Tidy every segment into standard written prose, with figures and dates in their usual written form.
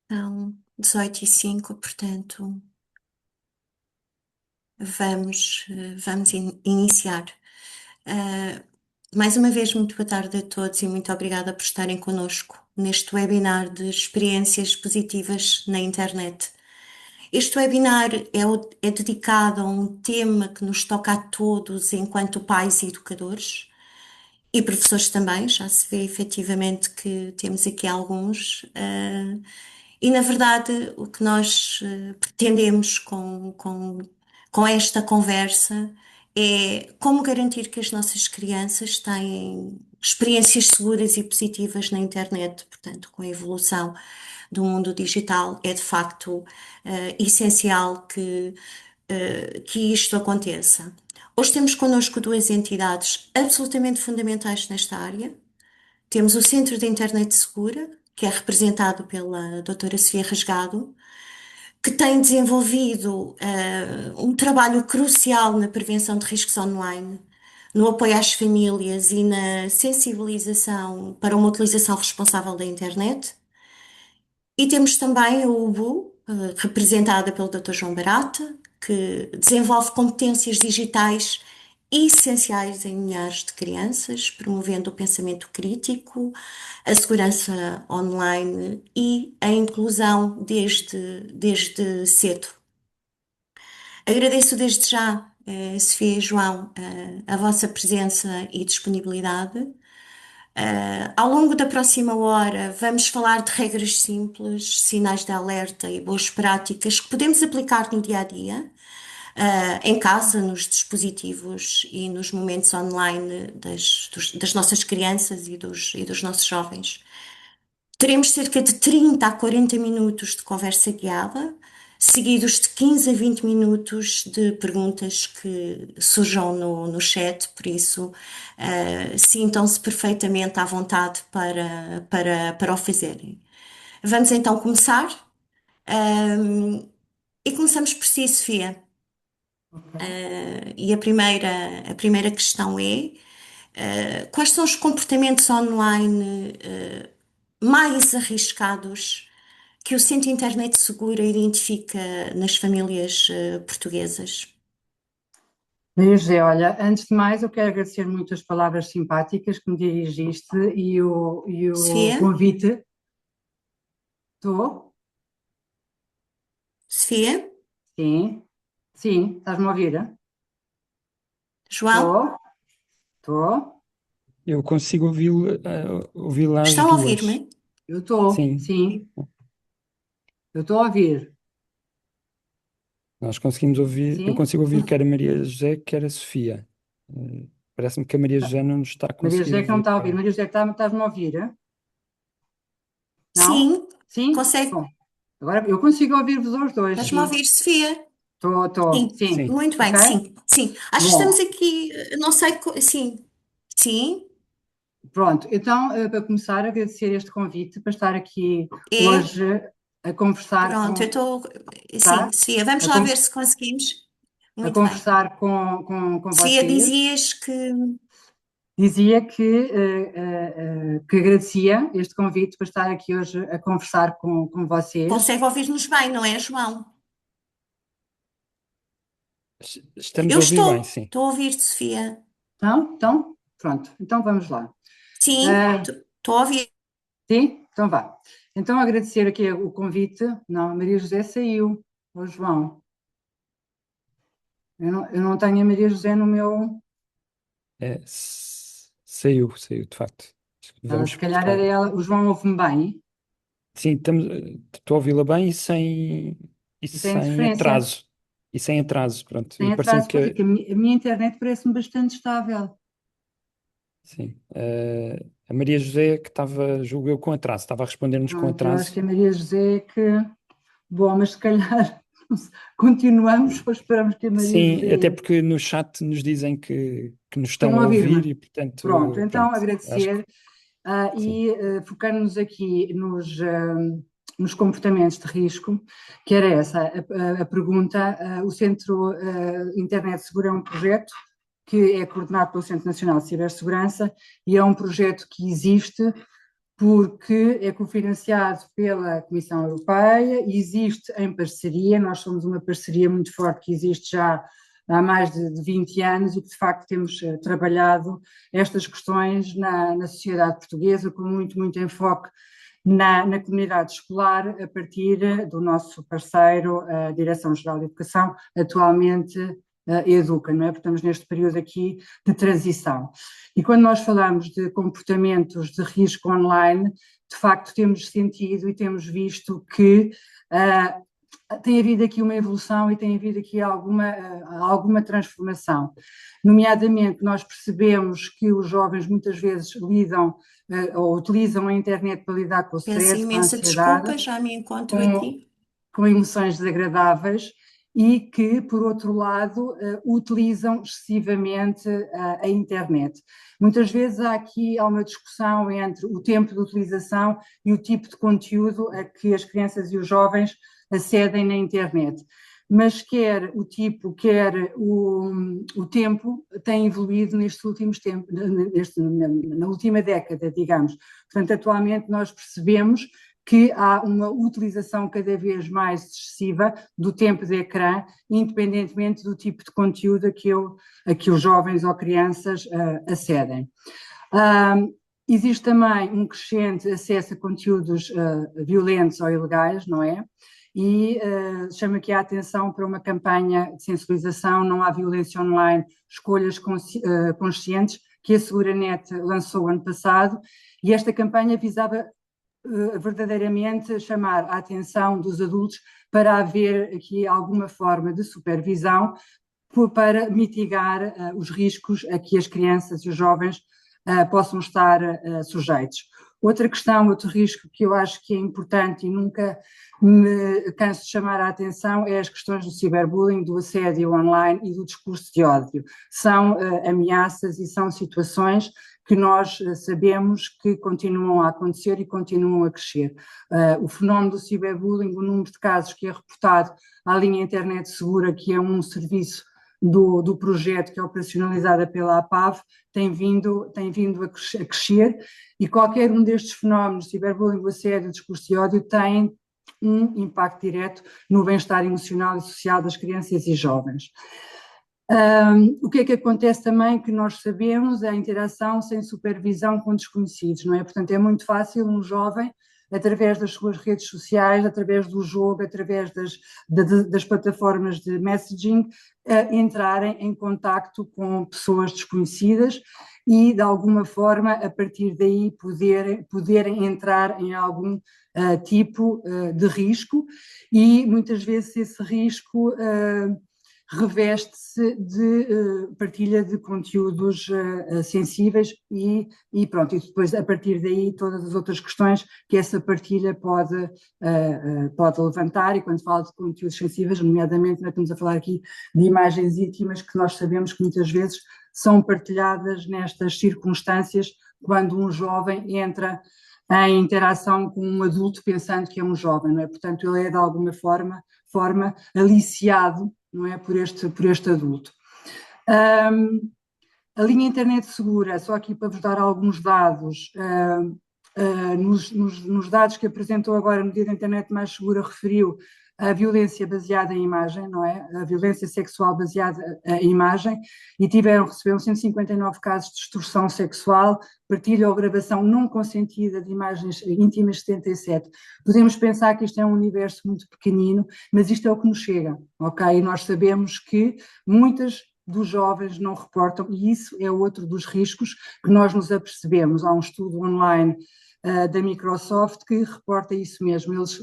São 18h05, portanto, vamos iniciar. Ah, Mais uma vez, muito boa tarde a todos e muito obrigada por estarem connosco neste webinar de experiências positivas na internet. Este webinar é dedicado a um tema que nos toca a todos enquanto pais e educadores. E professores também, já se vê efetivamente que temos aqui alguns. E na verdade, o que nós pretendemos com esta conversa é como garantir que as nossas crianças têm experiências seguras e positivas na internet. Portanto, com a evolução do mundo digital, é de facto essencial que isto aconteça. Hoje temos connosco duas entidades absolutamente fundamentais nesta área. Temos o Centro de Internet Segura, que é representado pela doutora Sofia Rasgado, que tem desenvolvido um trabalho crucial na prevenção de riscos online, no apoio às famílias e na sensibilização para uma utilização responsável da internet. E temos também a UBU, representada pelo Dr. João Barata, que desenvolve competências digitais essenciais em milhares de crianças, promovendo o pensamento crítico, a segurança online e a inclusão desde cedo. Agradeço desde já, Sofia e João, a vossa presença e disponibilidade. Ao longo da próxima hora, vamos falar de regras simples, sinais de alerta e boas práticas que podemos aplicar no dia a dia, em casa, nos dispositivos e nos momentos online das nossas crianças e dos nossos jovens. Teremos cerca de 30 a 40 minutos de conversa guiada, seguidos de 15 a 20 minutos de perguntas que surjam no chat, por isso sintam-se perfeitamente à vontade para o fazerem. Vamos então começar. E começamos por si, Sofia. E a primeira questão é: quais são os comportamentos online mais arriscados que o Centro Internet Segura identifica nas famílias portuguesas? Maria José, olha, antes de mais eu quero agradecer muito as palavras simpáticas que me dirigiste e o Sofia? convite. Estou? Sofia? Sim, sim, estás-me a ouvir? João? Estou, estou, Eu consigo ouvi-la as Estão a duas. ouvir-me? eu estou, Sim, sim, eu estou a ouvir, nós conseguimos ouvir. Eu sim. consigo ouvir quer a Maria José, quer a Sofia. Parece-me que a Maria José não nos está a Maria conseguir José que não ouvir. está a ouvir, Maria José que estás-me a ouvir? Não? Sim, Sim? consegue. Bom, agora eu consigo ouvir-vos os dois, Estás-me a sim, ouvir, Sofia? estou, Sim, sim, Sim, muito bem, ok? sim, sim. Acho que estamos Bom, aqui, não sei, sim, sim, pronto, então, para começar, agradecer este convite para estar aqui é, hoje a conversar pronto, eu com, estou, sim, tá? Sofia, vamos A, lá con- ver se conseguimos. a Muito bem. conversar com Sofia, vocês. dizias que Dizia que agradecia este convite para estar aqui hoje a conversar com vocês. consegue ouvir-nos bem, não é, João? estamos Eu a ouvir estou, bem, sim. estou a ouvir-te, Sofia. Então, pronto, então vamos lá. Sim, Ah, estou a ouvir. sim, então vá. Então, agradecer aqui o convite. Não, a Maria José saiu, o João. Eu não tenho a Maria José no meu. Saiu, de facto. Ela, Vamos se calhar era esperar. ela. O João ouve-me bem Sim, estou a ouvi-la bem e e tem sem interferência. atraso. E sem atraso, pronto. Tem E parecendo atraso, porque que, a minha internet parece-me bastante estável. sim, a Maria José que estava, julgo eu, com atraso, estava a responder-nos com Pronto, eu acho atraso. que a Maria José é que. Bom, mas se calhar continuamos ou esperamos que a Maria Sim, até José. porque no chat nos dizem que nos Estão estão a a ouvir ouvir-me. e, Pronto, portanto, então pronto, acho que agradecer sim. e focando-nos aqui nos comportamentos de risco, que era essa a pergunta. O Centro Internet Seguro é um projeto que é coordenado pelo Centro Nacional de Cibersegurança e é um projeto que existe porque é cofinanciado pela Comissão Europeia e existe em parceria. Nós somos uma parceria muito forte que existe já há mais de 20 anos e que, de facto, temos trabalhado estas questões na sociedade portuguesa com muito enfoque na comunidade escolar, a partir do nosso parceiro, a Direção-Geral de Educação, atualmente Educa, não é? Porque estamos neste período aqui de transição. E quando nós falamos de comportamentos de risco online, de facto temos sentido e temos visto que tem havido aqui uma evolução e tem havido aqui alguma transformação. Nomeadamente, nós percebemos que os jovens muitas vezes lidam ou utilizam a internet para lidar com o Peço stress, com a imensa ansiedade, desculpa, já me encontro com, aqui. com emoções desagradáveis e que, por outro lado, utilizam excessivamente a internet. Muitas vezes há uma discussão entre o tempo de utilização e o tipo de conteúdo a que as crianças e os jovens acedem na internet. Mas quer o tipo, quer o tempo tem evoluído nestes últimos tempos, na última década, digamos. Portanto, atualmente nós percebemos que há uma utilização cada vez mais excessiva do tempo de ecrã, independentemente do tipo de conteúdo a que os jovens ou crianças acedem. Existe também um crescente acesso a conteúdos violentos ou ilegais, não é? E chamo aqui a atenção para uma campanha de sensibilização, não há violência online, escolhas conscientes, que a Seguranet lançou ano passado, e esta campanha visava verdadeiramente chamar a atenção dos adultos para haver aqui alguma forma de supervisão para mitigar os riscos a que as crianças e os jovens possam estar sujeitos. Outra questão, outro risco que eu acho que é importante e nunca me canso de chamar a atenção é as questões do ciberbullying, do assédio online e do discurso de ódio. São ameaças e são situações que nós sabemos que continuam a acontecer e continuam a crescer. O fenómeno do ciberbullying, o número de casos que é reportado à linha Internet Segura, que é um serviço do projeto que é operacionalizada pela APAV, tem vindo a crescer, e qualquer um destes fenómenos, ciberbullying, assédio, discurso de ódio, tem um impacto direto no bem-estar emocional e social das crianças e jovens. O que é que acontece também, que nós sabemos, é a interação sem supervisão com desconhecidos, não é? Portanto, é muito fácil um jovem, através das suas redes sociais, através do jogo, através das plataformas de messaging, entrarem em contacto com pessoas desconhecidas e, de alguma forma, a partir daí poderem entrar em algum tipo de risco, e muitas vezes esse risco reveste-se de partilha de conteúdos sensíveis e pronto, e depois a partir daí todas as outras questões que essa partilha pode levantar. E quando falo de conteúdos sensíveis, nomeadamente nós estamos a falar aqui de imagens íntimas que nós sabemos que muitas vezes são partilhadas nestas circunstâncias, quando um jovem entra em interação com um adulto pensando que é um jovem, não é? Portanto, ele é de alguma forma aliciado, não é, por este adulto. A linha Internet Segura, só aqui para vos dar alguns dados, nos dados que apresentou agora no Dia da Internet Mais Segura, referiu a violência baseada em imagem, não é? A violência sexual baseada em imagem, e receberam 159 casos de extorsão sexual, partilha ou gravação não consentida de imagens íntimas, 77. Podemos pensar que isto é um universo muito pequenino, mas isto é o que nos chega, ok? E nós sabemos que muitas dos jovens não reportam, e isso é outro dos riscos que nós nos apercebemos. Há um estudo online da Microsoft que reporta isso mesmo. Eles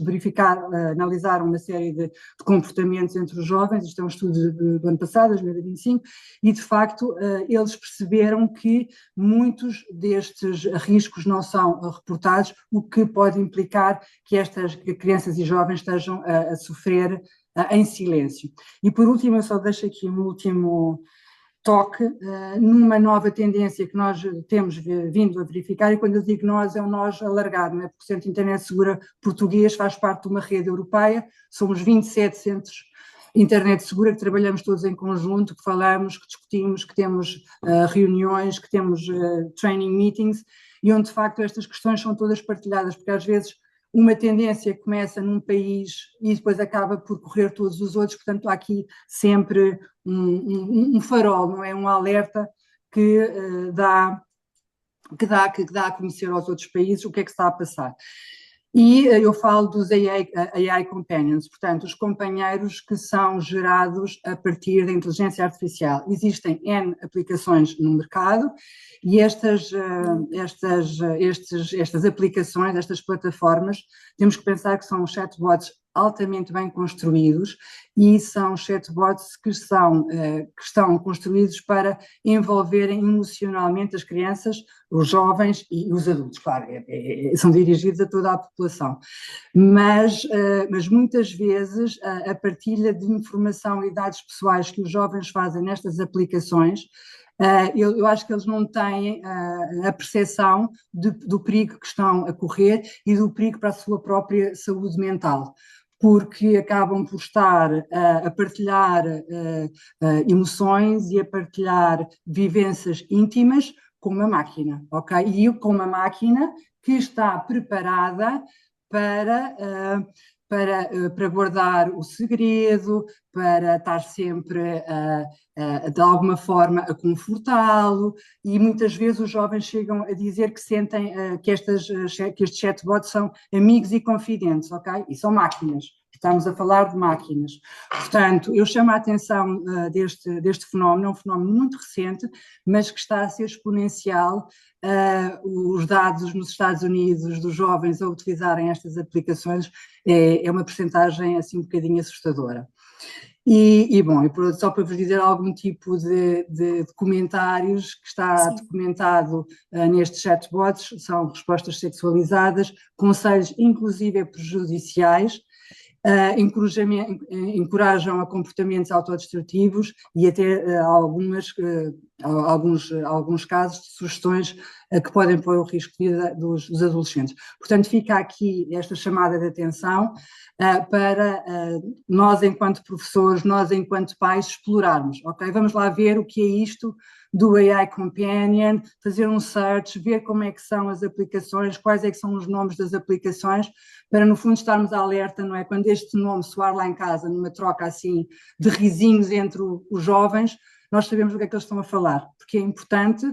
analisaram uma série de comportamentos entre os jovens, isto é um estudo do ano passado, 2025, e de facto eles perceberam que muitos destes riscos não são reportados, o que pode implicar que estas crianças e jovens estejam a sofrer em silêncio. E por último, eu só deixo aqui um último toque numa nova tendência que nós temos vindo a verificar, e quando eu digo nós, é um nós alargado, não é? Porque o Centro de Internet Segura português faz parte de uma rede europeia, somos 27 centros Internet Segura que trabalhamos todos em conjunto, que falamos, que discutimos, que temos reuniões, que temos training meetings, e onde de facto estas questões são todas partilhadas, porque às vezes uma tendência começa num país e depois acaba por correr todos os outros, portanto há aqui sempre um farol, não é? Um alerta que dá a conhecer aos outros países o que é que está a passar. E eu falo dos AI Companions, portanto, os companheiros que são gerados a partir da inteligência artificial. Existem N aplicações no mercado e estas aplicações, estas plataformas, temos que pensar que são chatbots altamente bem construídos e são chatbots que estão construídos para envolverem emocionalmente as crianças, os jovens e os adultos, claro, são dirigidos a toda a população, mas muitas vezes a partilha de informação e dados pessoais que os jovens fazem nestas aplicações, eu acho que eles não têm a percepção do perigo que estão a correr e do perigo para a sua própria saúde mental, porque acabam por estar a partilhar emoções e a partilhar vivências íntimas com uma máquina, ok? E com uma máquina que está preparada para guardar o segredo, para estar sempre de alguma forma a confortá-lo, e muitas vezes os jovens chegam a dizer que sentem que estes chatbots são amigos e confidentes, ok? E são máquinas. Estamos a falar de máquinas. Portanto, eu chamo a atenção deste fenómeno, é um fenómeno muito recente, mas que está a ser exponencial. Os dados nos Estados Unidos dos jovens a utilizarem estas aplicações é uma percentagem assim um bocadinho assustadora. Bom, só para vos dizer algum tipo de comentários que está documentado nestes chatbots, são respostas sexualizadas, conselhos inclusive prejudiciais, encorajam a comportamentos autodestrutivos e até alguns casos de sugestões que podem pôr o risco de vida dos adolescentes. Portanto, fica aqui esta chamada de atenção para nós, enquanto professores, nós, enquanto pais, explorarmos, ok? Vamos lá ver o que é isto do AI Companion, fazer um search, ver como é que são as aplicações, quais é que são os nomes das aplicações, para no fundo estarmos alerta, não é? Quando este nome soar lá em casa, numa troca assim de risinhos entre os jovens, nós sabemos do que é que eles estão a falar, porque é importante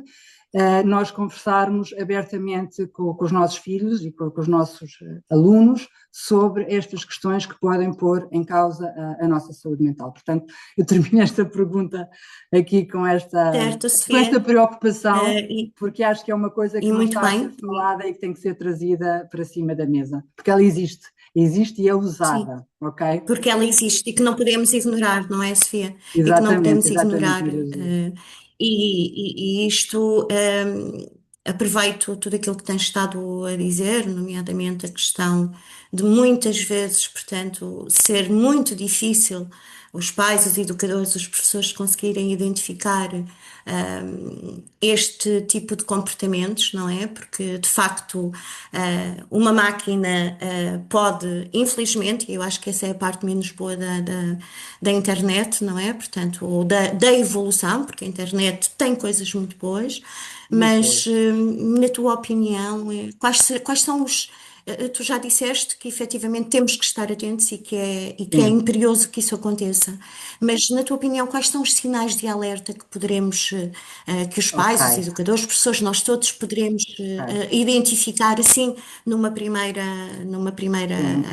nós conversarmos abertamente com os nossos filhos e com os nossos alunos sobre estas questões que podem pôr em causa a nossa saúde mental. Portanto, eu termino esta pergunta aqui com esta preocupação, porque acho que é uma coisa que não está a ser falada e que tem que ser trazida para cima da mesa, porque ela existe e é usada, sim, ok? Porque ela existe e que não podemos ignorar, não é, Sofia? Exatamente, e que não podemos ignorar. E isto, aproveito tudo aquilo que tens estado a dizer, nomeadamente a questão de muitas vezes, portanto, ser muito difícil os pais, os educadores, os professores conseguirem identificar este tipo de comportamentos, não é? Porque, de facto, uma máquina pode, infelizmente, e eu acho que essa é a parte menos boa da internet, não é? Portanto, ou da evolução, porque a internet tem coisas muito boas, mas, na tua opinião, quais são os... Tu já disseste que efetivamente temos que estar atentos e que é imperioso que isso aconteça, mas na tua opinião, quais são os sinais de alerta que poderemos, que os pais, os educadores, os professores, nós todos poderemos identificar assim numa primeira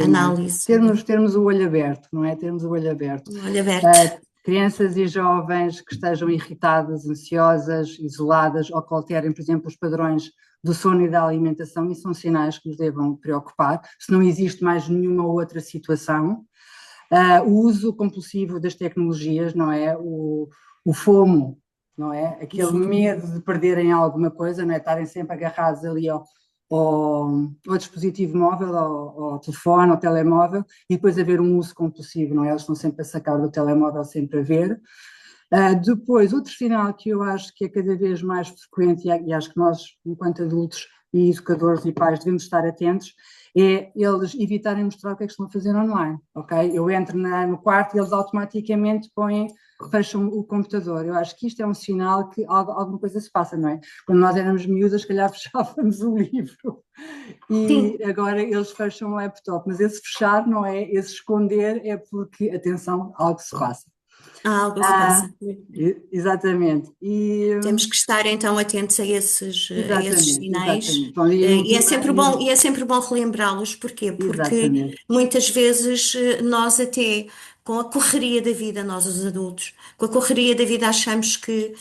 análise? Termos o olho aberto, não é? Termos o olho aberto. O olho aberto. Crianças e jovens que estejam irritadas, ansiosas, isoladas ou que alterem, por exemplo, os padrões do sono e da alimentação, e são sinais que nos devam preocupar, se não existe mais nenhuma outra situação. O uso compulsivo das tecnologias, não é? O FOMO, não é? Aquele medo de perderem alguma coisa, não é? Estarem sempre agarrados ali ao dispositivo móvel, ao telefone, ao telemóvel, e depois haver um uso compulsivo, não é? Eles estão sempre a sacar do telemóvel, sempre a ver. Depois, outro sinal que eu acho que é cada vez mais frequente, e acho que nós, enquanto adultos e educadores e pais, devemos estar atentos, é eles evitarem mostrar o que é que estão a fazer online, ok? Eu entro no quarto e eles automaticamente põem fecham o computador. Eu acho que isto é um sinal que alguma coisa se passa, não é? Quando nós éramos miúdas, se calhar fechávamos o livro Sim, e agora eles fecham o laptop, mas esse fechar não é, esse esconder é porque, atenção, algo se passa. algo se Ah, passa. exatamente. Temos que estar então atentos a esses Exatamente, sinais, exatamente. Bom, e é sempre bom relembrá-los. Porquê? Porque exatamente. muitas vezes nós até com a correria da vida, nós os adultos, com a correria da vida achamos que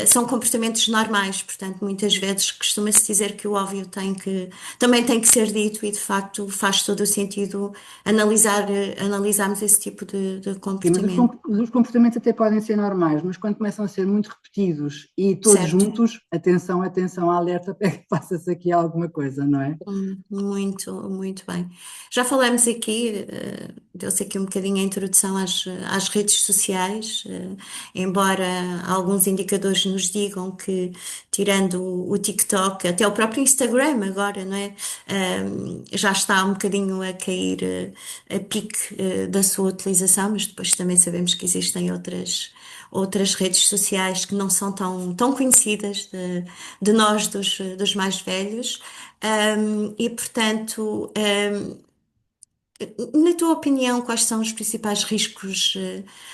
são comportamentos normais, portanto muitas vezes costuma-se dizer que o óbvio também tem que ser dito e de facto faz todo o sentido analisarmos esse tipo de Sim, mas comportamento, os comportamentos até podem ser normais, mas quando começam a ser muito repetidos e todos certo? juntos, atenção, atenção, alerta, passa-se aqui alguma coisa, não é? Muito, muito bem. Já falamos aqui, deu-se aqui um bocadinho a introdução às redes sociais, embora alguns indicadores nos digam que, tirando o TikTok, até o próprio Instagram agora, não é? Já está um bocadinho a cair, a pique, da sua utilização, mas depois também sabemos que existem outras redes sociais que não são tão conhecidas de nós, dos mais velhos. E, portanto, na tua opinião, quais são os principais riscos,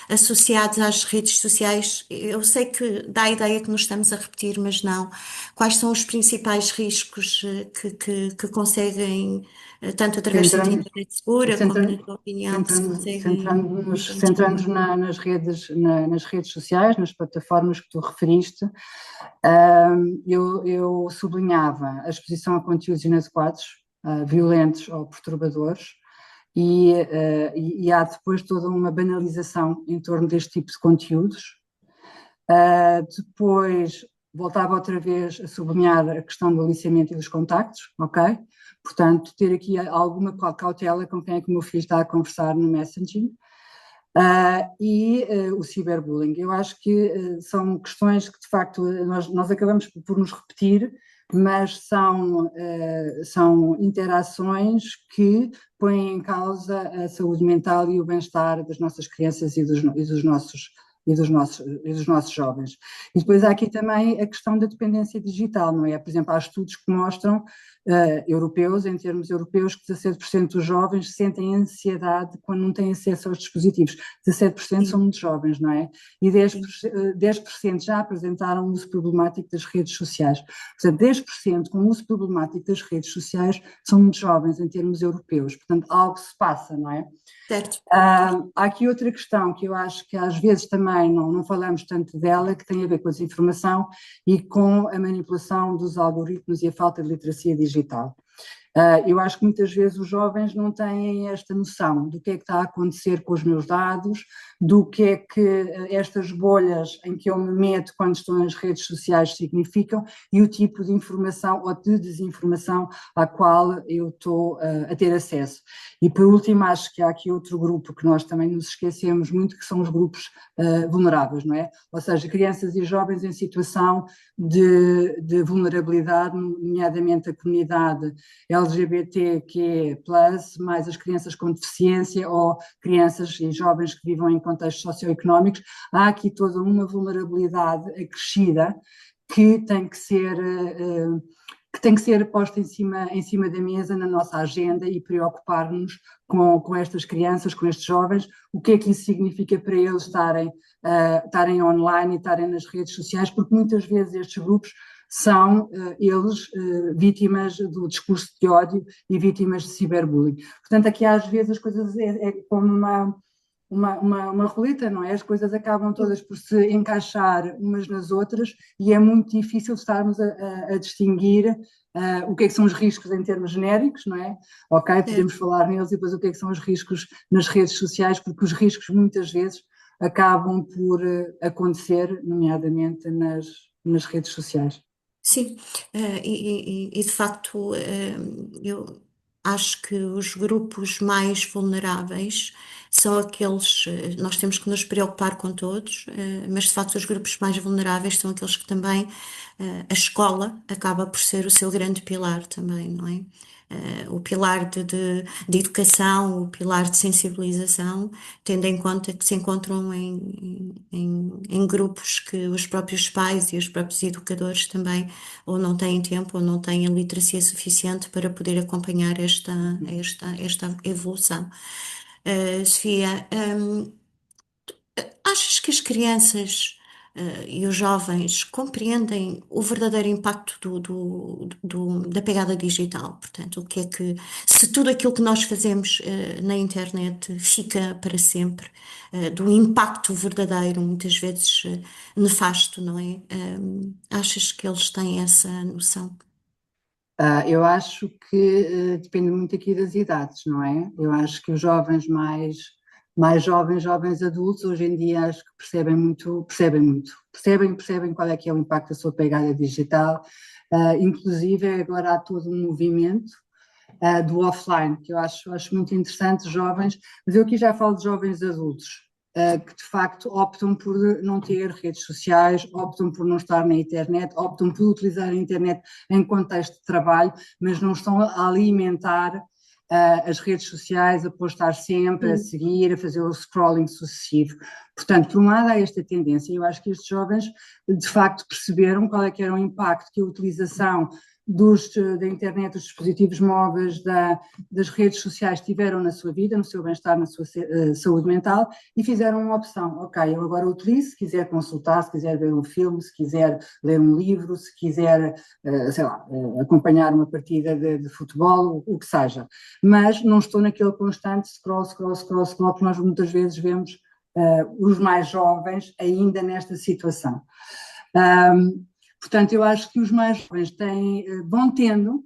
associados às redes sociais? Eu sei que dá a ideia que nos estamos a repetir, mas não. Quais são os principais riscos, que conseguem, tanto através de Centrando, internet segura, como na centrando, tua opinião, que se centrando, conseguem centrando-nos, identificar? centrando nas redes sociais, nas plataformas que tu referiste, eu sublinhava a exposição a conteúdos inadequados, violentos ou perturbadores, e há depois toda uma banalização em torno deste tipo de conteúdos. Depois voltava outra vez a sublinhar a questão do aliciamento e dos contactos, ok? Portanto, ter aqui alguma cautela com quem é que o meu filho está a conversar no messaging. O ciberbullying. Eu acho que são questões que, de facto, nós acabamos por nos repetir, mas são interações que põem em causa a saúde mental e o bem-estar das nossas crianças e dos nossos jovens. E depois há aqui também a questão da dependência digital, não é? Por exemplo, há estudos que mostram, europeus, em termos europeus, que 17% dos jovens sentem ansiedade quando não têm acesso aos dispositivos. 17% são Sim, muito jovens, não é? E sim. 10% já apresentaram uso problemático das redes sociais. Portanto, 10% com uso problemático das redes sociais são muito jovens em termos europeus. Portanto, algo se passa, não é? Certo. Há aqui outra questão que eu acho que às vezes também não falamos tanto dela, que tem a ver com a desinformação e com a manipulação dos algoritmos e a falta de literacia digital. Eu acho que muitas vezes os jovens não têm esta noção do que é que está a acontecer com os meus dados, do que é que estas bolhas em que eu me meto quando estou nas redes sociais significam e o tipo de informação ou de desinformação à qual eu estou a ter acesso. E por último, acho que há aqui outro grupo que nós também nos esquecemos muito, que são os grupos vulneráveis, não é? Ou seja, crianças e jovens em situação de vulnerabilidade, nomeadamente a comunidade LGBTQ+, mais as crianças com deficiência ou crianças e jovens que vivam em contextos socioeconómicos, há aqui toda uma vulnerabilidade acrescida que tem que ser posta em cima da mesa na nossa agenda e preocupar-nos com estas crianças, com estes jovens, o que é que isso significa para eles estarem online e estarem nas redes sociais, porque muitas vezes estes grupos são eles vítimas do discurso de ódio e vítimas de ciberbullying. Portanto, aqui às vezes as coisas é como uma roleta, não é? As coisas acabam todas por se encaixar umas nas outras e é muito difícil estarmos a distinguir o que é que são os riscos em termos genéricos, não é? Ok, podemos Certo. falar neles e depois o que é que são os riscos nas redes sociais, porque os riscos muitas vezes acabam por acontecer, nomeadamente nas redes sociais. Sim, de facto, eu acho que os grupos mais vulneráveis são aqueles, nós temos que nos preocupar com todos, mas de facto os grupos mais vulneráveis são aqueles que também, a escola acaba por ser o seu grande pilar também, não é? O pilar de educação, o pilar de sensibilização, tendo em conta que se encontram em grupos que os próprios pais e os próprios educadores também ou não têm tempo ou não têm a literacia suficiente para poder acompanhar esta evolução. Sofia, achas que as crianças, e os jovens compreendem o verdadeiro impacto da pegada digital? Portanto, o que é que, se tudo aquilo que nós fazemos, na internet fica para sempre, do impacto verdadeiro, muitas vezes, nefasto, não é? Achas que eles têm essa noção? Eu acho que depende muito aqui das idades, não é? Eu acho que os jovens mais jovens, jovens adultos, hoje em dia acho que percebem qual é que é o impacto da sua pegada digital. Inclusive agora há todo um movimento do offline, que eu acho muito interessante, jovens, mas eu aqui já falo de jovens adultos, que de facto optam por não ter redes sociais, optam por não estar na internet, optam por utilizar a internet em contexto de trabalho, mas não estão a alimentar as redes sociais, a postar sempre, a Hum. seguir, a fazer o scrolling sucessivo. Portanto, por um lado há esta tendência, eu acho que estes jovens de facto perceberam qual é que era o impacto que a utilização da internet, dos dispositivos móveis, das redes sociais tiveram na sua vida, no seu bem-estar, na sua saúde mental e fizeram uma opção. Ok, eu agora utilizo, se quiser consultar, se quiser ver um filme, se quiser ler um livro, se quiser, sei lá, acompanhar uma partida de futebol, o que seja. Mas não estou naquele constante scroll, que nós muitas vezes vemos os mais jovens ainda nesta situação. Portanto, eu acho que os mais jovens vão tendo,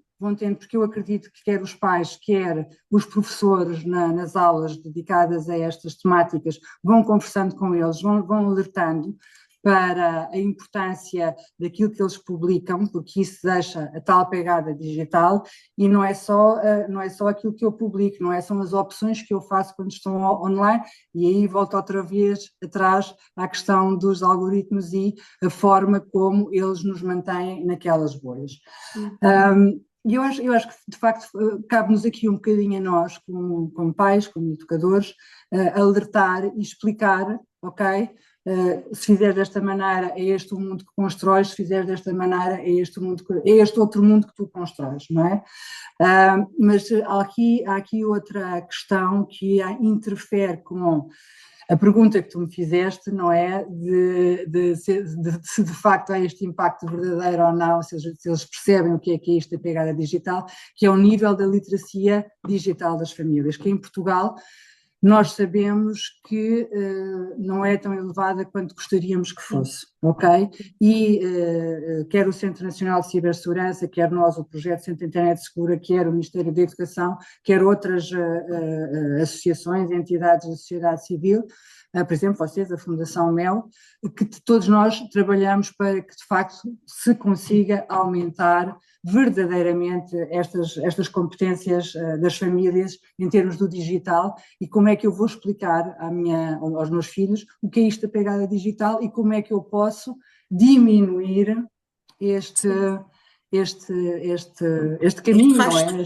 porque eu acredito que quer os pais, quer os professores nas aulas dedicadas a estas temáticas, vão conversando com eles, vão alertando para a importância daquilo que eles publicam, porque isso deixa a tal pegada digital e não é só aquilo que eu publico, não é, são as opções que eu faço quando estou online e aí volto outra vez atrás à questão dos algoritmos e a forma como eles nos mantêm naquelas bolhas. E eu acho que, de facto, cabe-nos aqui um bocadinho a nós, como pais, como educadores, alertar e explicar, ok? Se fizeres desta maneira, é este o mundo que constróis, se fizeres desta maneira, é este outro mundo que tu constróis, não é? Mas há aqui outra questão que interfere com a pergunta que tu me fizeste, não é? Se de facto há este impacto verdadeiro ou não, se eles percebem o que é isto da pegada digital, que é o nível da literacia digital das famílias, que em Portugal nós sabemos que não é tão elevada quanto gostaríamos que fosse, ok? E quer o Centro Nacional de Cibersegurança, quer nós, o Projeto Centro de Internet Segura, quer o Ministério da Educação, quer outras associações, entidades da sociedade civil, por exemplo, vocês, a Fundação MEL, que todos nós trabalhamos para que, de facto, se consiga aumentar verdadeiramente estas competências das famílias em termos do digital e como é que eu vou explicar aos meus filhos o que é isto da pegada digital e como é que eu posso diminuir este, este Este caminho, não é? rastro.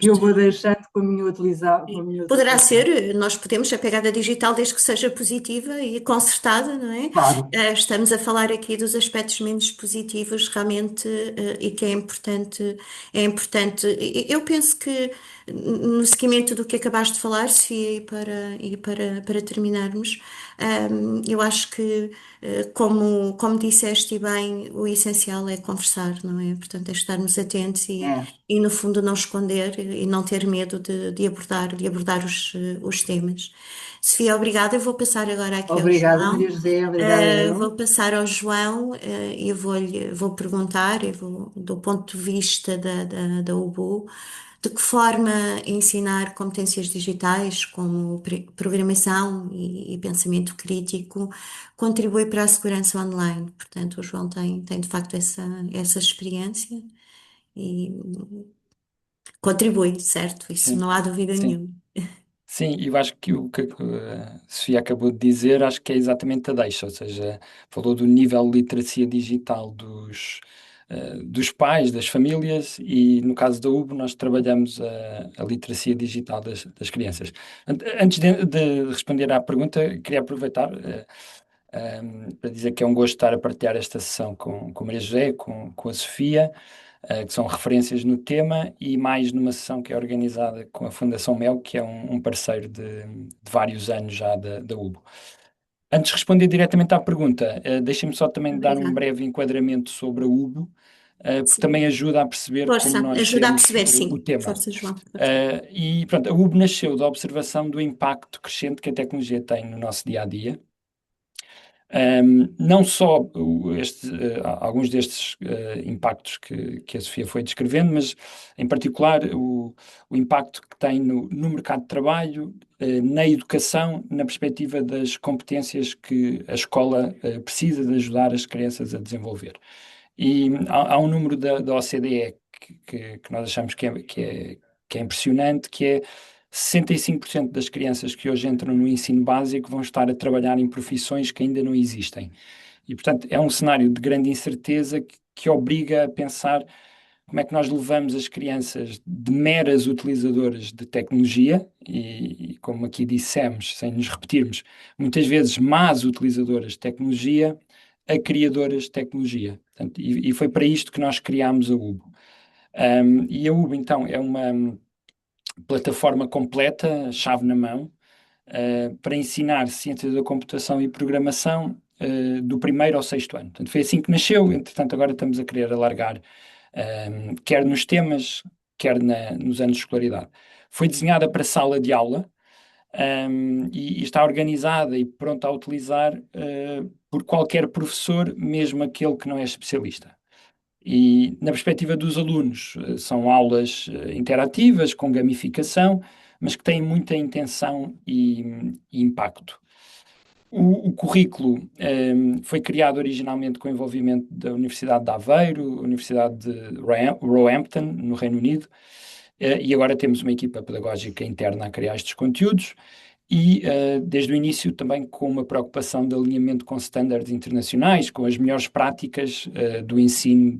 Que eu vou deixando com a minha utilização. Poderá ser, nós podemos, a pegada digital, desde que seja positiva e concertada, não é? Claro, Estamos a falar aqui dos aspectos menos positivos, realmente, e que é importante. Eu penso que, no seguimento do que acabaste de falar, Sofia, para terminarmos, eu acho que, como disseste bem, o essencial é conversar, não é? Portanto, é estarmos atentos é. e no fundo não esconder e não ter medo de abordar os temas. Sofia, obrigada. Eu vou passar agora aqui ao Obrigada, Maria João. José, obrigada Vou eu. passar ao João, e vou perguntar, do ponto de vista da UBU, de que forma ensinar competências digitais, como programação e pensamento crítico, contribui para a segurança online. Portanto, o João tem de facto essa experiência. E Contribui, certo? Isso Sim, não há dúvida sim. nenhuma. Sim, e eu acho que o que a Sofia acabou de dizer, acho que é exatamente a deixa, ou seja, falou do nível de literacia digital dos pais, das famílias, e no caso da UB nós trabalhamos a literacia digital das crianças. Antes de responder à pergunta, queria aproveitar para dizer que é um gosto estar a partilhar esta sessão com a Maria José, com a Sofia, que são referências no tema, e mais numa sessão que é organizada com a Fundação Mel, que é um parceiro de vários anos já da UBO. Antes de responder diretamente à pergunta, deixem-me só também dar um Obrigada. breve enquadramento sobre a UBO, porque Sim. também ajuda a perceber como Força, nós ajuda a vemos perceber, o sim. tema. Força, João. Força. E pronto, a UBO nasceu da observação do impacto crescente que a tecnologia tem no nosso dia a dia. Não só alguns destes impactos que a Sofia foi descrevendo, mas em particular o impacto que tem no mercado de trabalho, na educação, na perspectiva das competências que a escola precisa de ajudar as crianças a desenvolver. E há um número da OCDE que nós achamos que é impressionante, que é 65% das crianças que hoje entram no ensino básico vão estar a trabalhar em profissões que ainda não existem. E, portanto, é um cenário de grande incerteza que obriga a pensar como é que nós levamos as crianças de meras utilizadoras de tecnologia, e como aqui dissemos, sem nos repetirmos, muitas vezes más utilizadoras de tecnologia, a criadoras de tecnologia. Portanto, e foi para isto que nós criámos a UBO. E a UBO, então, é uma plataforma completa, chave na mão, para ensinar ciências da computação e programação do primeiro ao sexto ano. Portanto, foi assim que nasceu, entretanto, agora estamos a querer alargar, quer nos temas, quer nos anos de escolaridade. Foi desenhada para sala de aula, e está organizada e pronta a utilizar por qualquer professor, mesmo aquele que não é especialista. E na perspectiva dos alunos, são aulas interativas, com gamificação, mas que têm muita intenção e impacto. O currículo foi criado originalmente com o envolvimento da Universidade de Aveiro, Universidade de Roehampton, no Reino Unido, e agora temos uma equipa pedagógica interna a criar estes conteúdos e, desde o início, também com uma preocupação de alinhamento com estándares internacionais, com as melhores práticas do ensino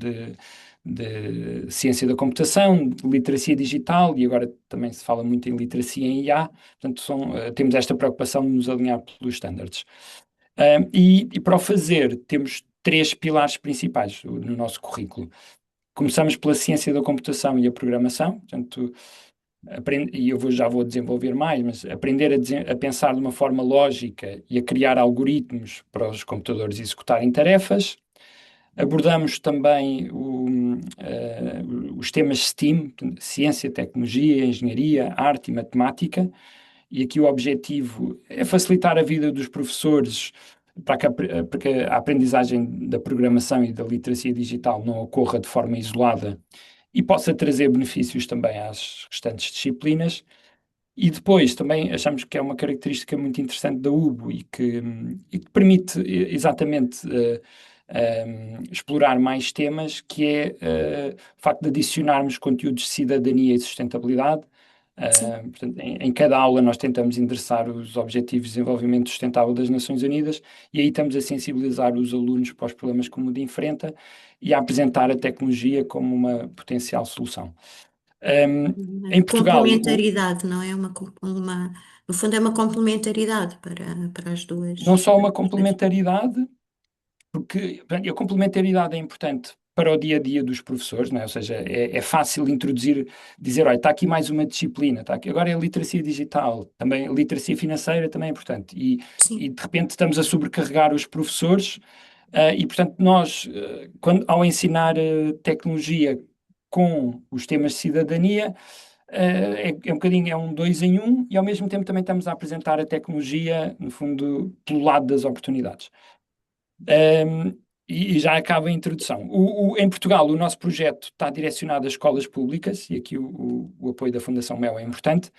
de ciência da computação, de literacia digital, e agora também se fala muito em literacia em IA, portanto, temos esta preocupação de nos alinhar pelos estándares. E para o fazer, temos três pilares principais no nosso currículo. Começamos pela ciência da computação e a programação, portanto, e já vou desenvolver mais, mas aprender a pensar de uma forma lógica e a criar algoritmos para os computadores executarem tarefas. Abordamos também os temas STEAM, portanto, ciência, tecnologia, engenharia, arte e matemática, e aqui o objetivo é facilitar a vida dos professores para que a aprendizagem da programação e da literacia digital não ocorra de forma isolada e possa trazer benefícios também às restantes disciplinas. E depois também achamos que é uma característica muito interessante da UBO e que permite exatamente explorar mais temas, que é o facto de adicionarmos conteúdos de cidadania e sustentabilidade. Sim. Portanto, em cada aula nós tentamos endereçar os Objetivos de Desenvolvimento Sustentável das Nações Unidas e aí estamos a sensibilizar os alunos para os problemas que o mundo enfrenta e a apresentar a tecnologia como uma potencial solução. Em Portugal, Complementaridade, não é? No fundo, é uma complementaridade para as não duas. só uma complementaridade, porque portanto, a complementaridade é importante para o dia a dia dos professores, não é? Ou seja, é fácil introduzir, dizer, olha, está aqui mais uma disciplina, está aqui, agora é a literacia digital, também a literacia financeira também é importante, e Sim. de repente estamos a sobrecarregar os professores, e portanto nós, ao ensinar tecnologia com os temas de cidadania, é um bocadinho, é um dois em um, e ao mesmo tempo também estamos a apresentar a tecnologia, no fundo, pelo lado das oportunidades. E já acaba a introdução. Em Portugal, o nosso projeto está direcionado às escolas públicas, e aqui o apoio da Fundação Mel é importante,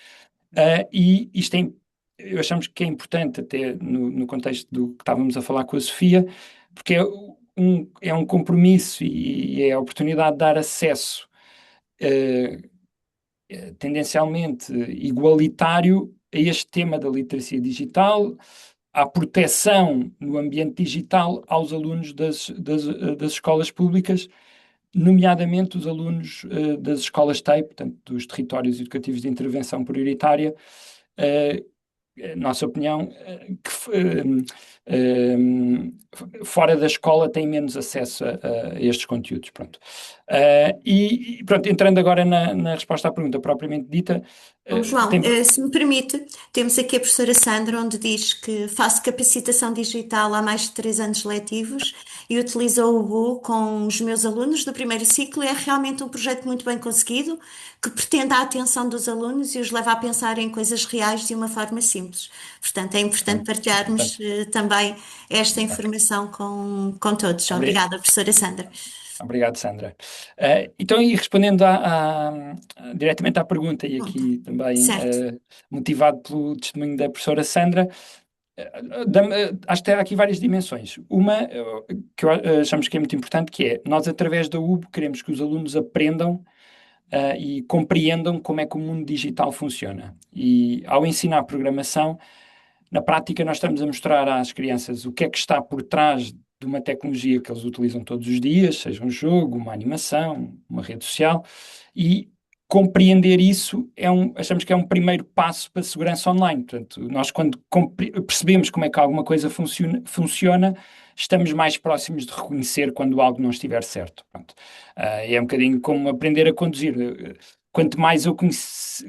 e isto achamos que é importante, até no contexto do que estávamos a falar com a Sofia, porque é um compromisso e é a oportunidade de dar acesso tendencialmente igualitário a este tema da literacia digital, à proteção no ambiente digital aos alunos das escolas públicas, nomeadamente os alunos das escolas TEI, portanto, dos territórios educativos de intervenção prioritária, nossa opinião, fora da escola têm menos acesso a estes conteúdos. Pronto. E pronto, entrando agora na resposta à pergunta propriamente dita, Bom, João, tem... se me permite, temos aqui a professora Sandra, onde diz que faço capacitação digital há mais de 3 anos letivos e utilizo o Ubu com os meus alunos do primeiro ciclo. É realmente um projeto muito bem conseguido, que pretende a atenção dos alunos e os leva a pensar em coisas reais de uma forma simples. Portanto, é importante partilharmos Portanto, também esta informação com todos. Obrigada, professora Sandra. obrigado, Sandra. Então, e respondendo diretamente à pergunta, e Pronto. aqui também Certo. motivado pelo testemunho da professora Sandra, acho que há aqui várias dimensões. Uma que achamos que é muito importante, que é, nós através da UB queremos que os alunos aprendam e compreendam como é que o mundo digital funciona. E ao ensinar programação, na prática nós estamos a mostrar às crianças o que é que está por trás de uma tecnologia que eles utilizam todos os dias, seja um jogo, uma animação, uma rede social, e compreender isso achamos que é um primeiro passo para a segurança online. Portanto, nós quando percebemos como é que alguma coisa funciona, estamos mais próximos de reconhecer quando algo não estiver certo. Pronto. É um bocadinho como aprender a conduzir. Quanto mais eu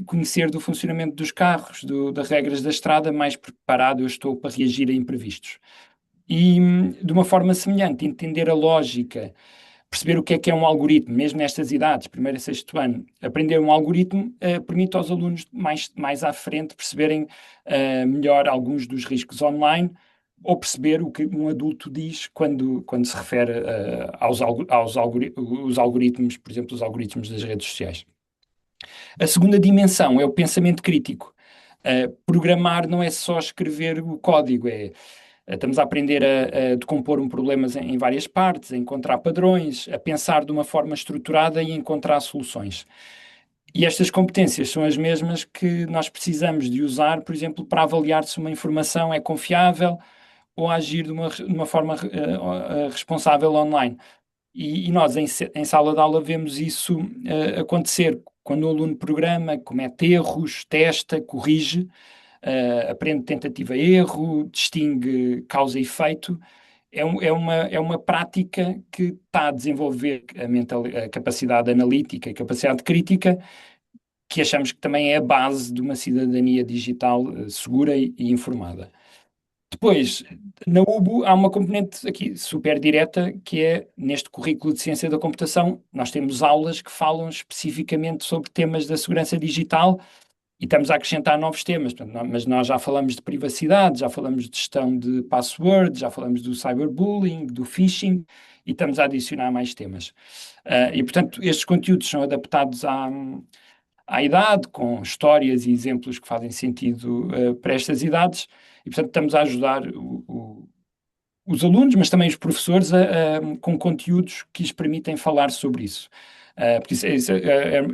conhecer do funcionamento dos carros, das regras da estrada, mais preparado eu estou para reagir a imprevistos. E, de uma forma semelhante, entender a lógica, perceber o que é um algoritmo, mesmo nestas idades, primeiro e sexto ano, aprender um algoritmo permite aos alunos mais à frente perceberem melhor alguns dos riscos online ou perceber o que um adulto diz quando se refere os algoritmos, por exemplo, os algoritmos das redes sociais. A segunda dimensão é o pensamento crítico. Programar não é só escrever o código, estamos a aprender a decompor problema em várias partes, a encontrar padrões, a pensar de uma forma estruturada e encontrar soluções. E estas competências são as mesmas que nós precisamos de usar, por exemplo, para avaliar se uma informação é confiável ou agir de uma forma responsável online. E nós, em sala de aula, vemos isso acontecer quando o aluno programa, comete erros, testa, corrige, aprende tentativa e erro, distingue causa e efeito. É uma prática que está a desenvolver a capacidade analítica, a capacidade crítica, que achamos que também é a base de uma cidadania digital segura e informada. Depois, na UBO, há uma componente aqui super direta, que é, neste currículo de Ciência da Computação, nós temos aulas que falam especificamente sobre temas da segurança digital e estamos a acrescentar novos temas. Portanto, mas nós já falamos de privacidade, já falamos de gestão de passwords, já falamos do cyberbullying, do phishing e estamos a adicionar mais temas. E, portanto, estes conteúdos são adaptados à idade, com histórias e exemplos que fazem sentido para estas idades, e portanto estamos a ajudar os alunos, mas também os professores, com conteúdos que lhes permitem falar sobre isso. Porque isso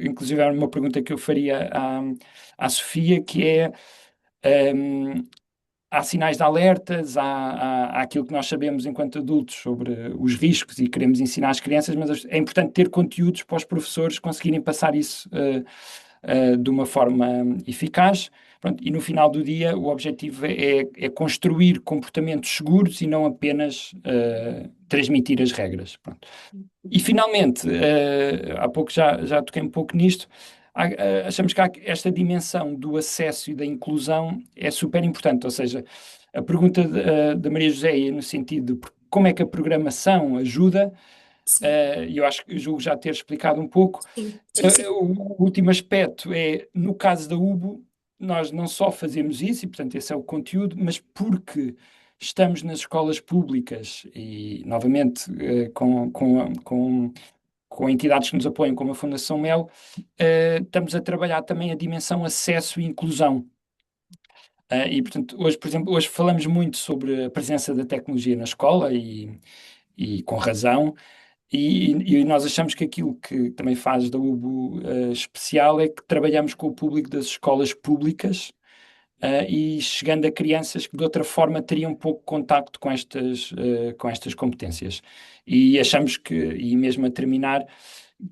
inclusive é uma pergunta que eu faria à Sofia, que é há sinais de alertas, há aquilo que nós sabemos enquanto adultos sobre os riscos e queremos ensinar às crianças, mas é importante ter conteúdos para os professores conseguirem passar isso de uma forma eficaz. Pronto, e no final do dia o objetivo é construir comportamentos seguros e não apenas transmitir as regras. Pronto. E finalmente, há pouco já toquei um pouco nisto, achamos que esta dimensão do acesso e da inclusão é super importante, ou seja, a pergunta da Maria José é no sentido de como é que a programação ajuda, e eu julgo já ter explicado um pouco. Sim, sim, sim. O último aspecto é, no caso da UBO, nós não só fazemos isso, e portanto esse é o conteúdo, mas porque estamos nas escolas públicas e, novamente, com entidades que nos apoiam, como a Fundação Mel, estamos a trabalhar também a dimensão acesso e inclusão. E, portanto, hoje, por exemplo, hoje falamos muito sobre a presença da tecnologia na escola e com razão, E nós achamos que aquilo que também faz da UBO especial é que trabalhamos com o público das escolas públicas, e chegando a crianças que de outra forma teriam pouco contacto com estas competências. E achamos que, e mesmo a terminar,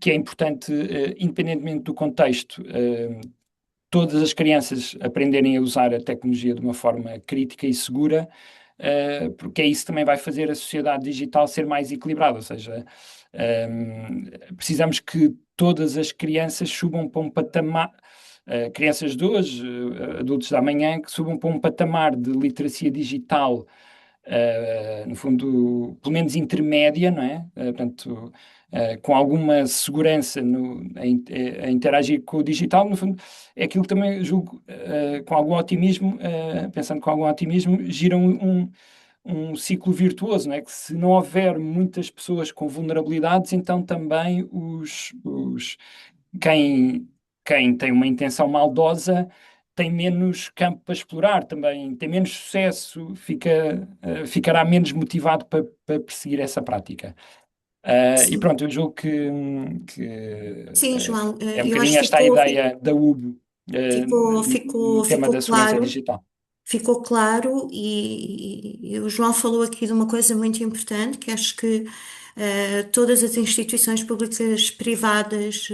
que é importante, independentemente do contexto, todas as crianças aprenderem a usar a tecnologia de uma forma crítica e segura, porque é isso que também vai fazer a sociedade digital ser mais equilibrada. Ou seja, precisamos que todas as crianças subam para um patamar, crianças de hoje, adultos da manhã, que subam para um patamar de literacia digital, no fundo, pelo menos intermédia, não é? Portanto, com alguma segurança a interagir com o digital, no fundo, é aquilo que também julgo, com algum otimismo, pensando com algum otimismo, gira um ciclo virtuoso, não é? Que se não houver muitas pessoas com vulnerabilidades, então também quem, quem tem uma intenção maldosa tem menos campo para explorar também, tem menos sucesso, ficará menos motivado para perseguir essa prática. E Sim, pronto, eu julgo que sim, João, é um eu acho bocadinho que esta a ideia da UBO, no tema ficou da segurança claro. digital. Ficou claro e o João falou aqui de uma coisa muito importante, que acho que todas as instituições públicas, privadas,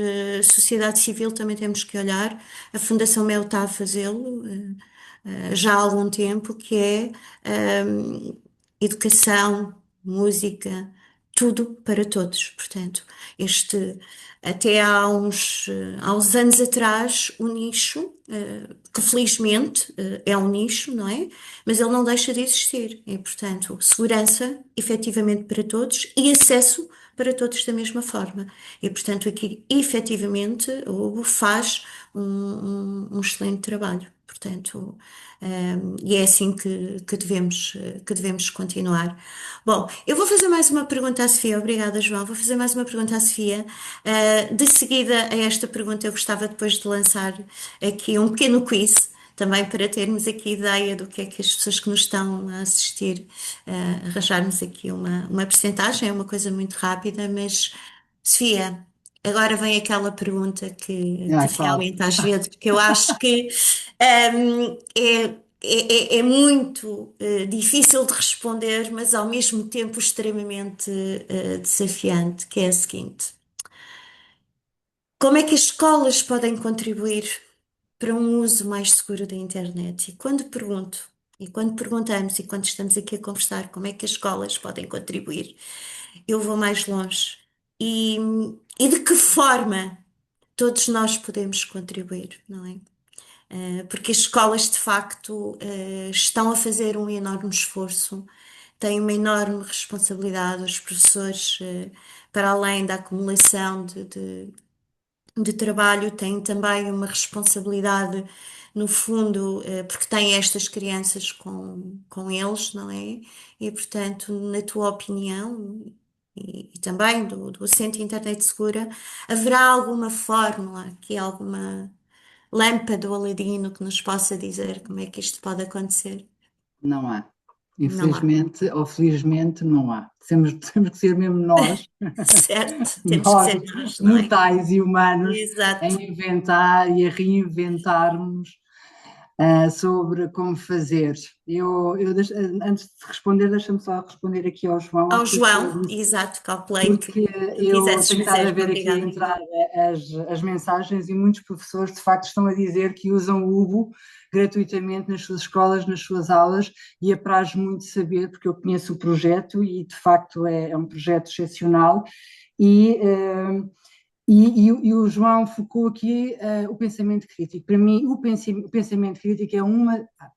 sociedade civil também temos que olhar. A Fundação Mel está a fazê-lo já há algum tempo, que é educação, música, tudo para todos. Portanto, até há uns anos atrás, o nicho, que felizmente é um nicho, não é? Mas ele não deixa de existir. E, portanto, segurança efetivamente para todos e acesso para todos da mesma forma. E, portanto, aqui efetivamente o Hugo faz um excelente trabalho. Portanto, e é assim que devemos continuar. Bom, eu vou fazer mais uma pergunta à Sofia. Obrigada, João. Vou fazer mais uma pergunta à Sofia. De seguida a esta pergunta, eu gostava depois de lançar aqui um pequeno quiz, também para termos aqui ideia do que é que as pessoas que nos estão a assistir, arranjarmos aqui uma percentagem, é uma coisa muito rápida, mas Sofia, agora vem aquela pergunta que Ah, qual? realmente às vezes que eu acho que é muito difícil de responder, mas ao mesmo tempo extremamente desafiante, que é a seguinte: como é que as escolas podem contribuir para um uso mais seguro da internet? E quando perguntamos e quando estamos aqui a conversar, como é que as escolas podem contribuir, eu vou mais longe. E, e de que forma todos nós podemos contribuir, não é? Porque as escolas de facto estão a fazer um enorme esforço, têm uma enorme responsabilidade, os professores, para além da acumulação de trabalho, têm também uma responsabilidade, no fundo, porque têm estas crianças com eles, não é? E portanto, na tua opinião. E também do Centro Internet Segura, haverá alguma fórmula, aqui alguma lâmpada ou Aladino que nos possa dizer como é que isto pode acontecer? Não há. Não há. Infelizmente ou felizmente não há. Temos que ser mesmo nós, Certo, temos que nós, ser nós, não é? mortais e humanos, a Exato. inventar e a reinventarmos sobre como fazer. Antes de responder, deixa-me só responder aqui ao João Ao aquilo que João, ele disse, exato, calculei que porque tu eu quisesses tenho estado a fazer. ver aqui a Obrigada. entrar as mensagens e muitos professores de facto estão a dizer que usam o Ubo gratuitamente nas suas escolas, nas suas aulas, e apraz muito saber, porque eu conheço o projeto e de facto é um projeto excepcional. E, e o João focou aqui o pensamento crítico. Para mim, o pensamento crítico é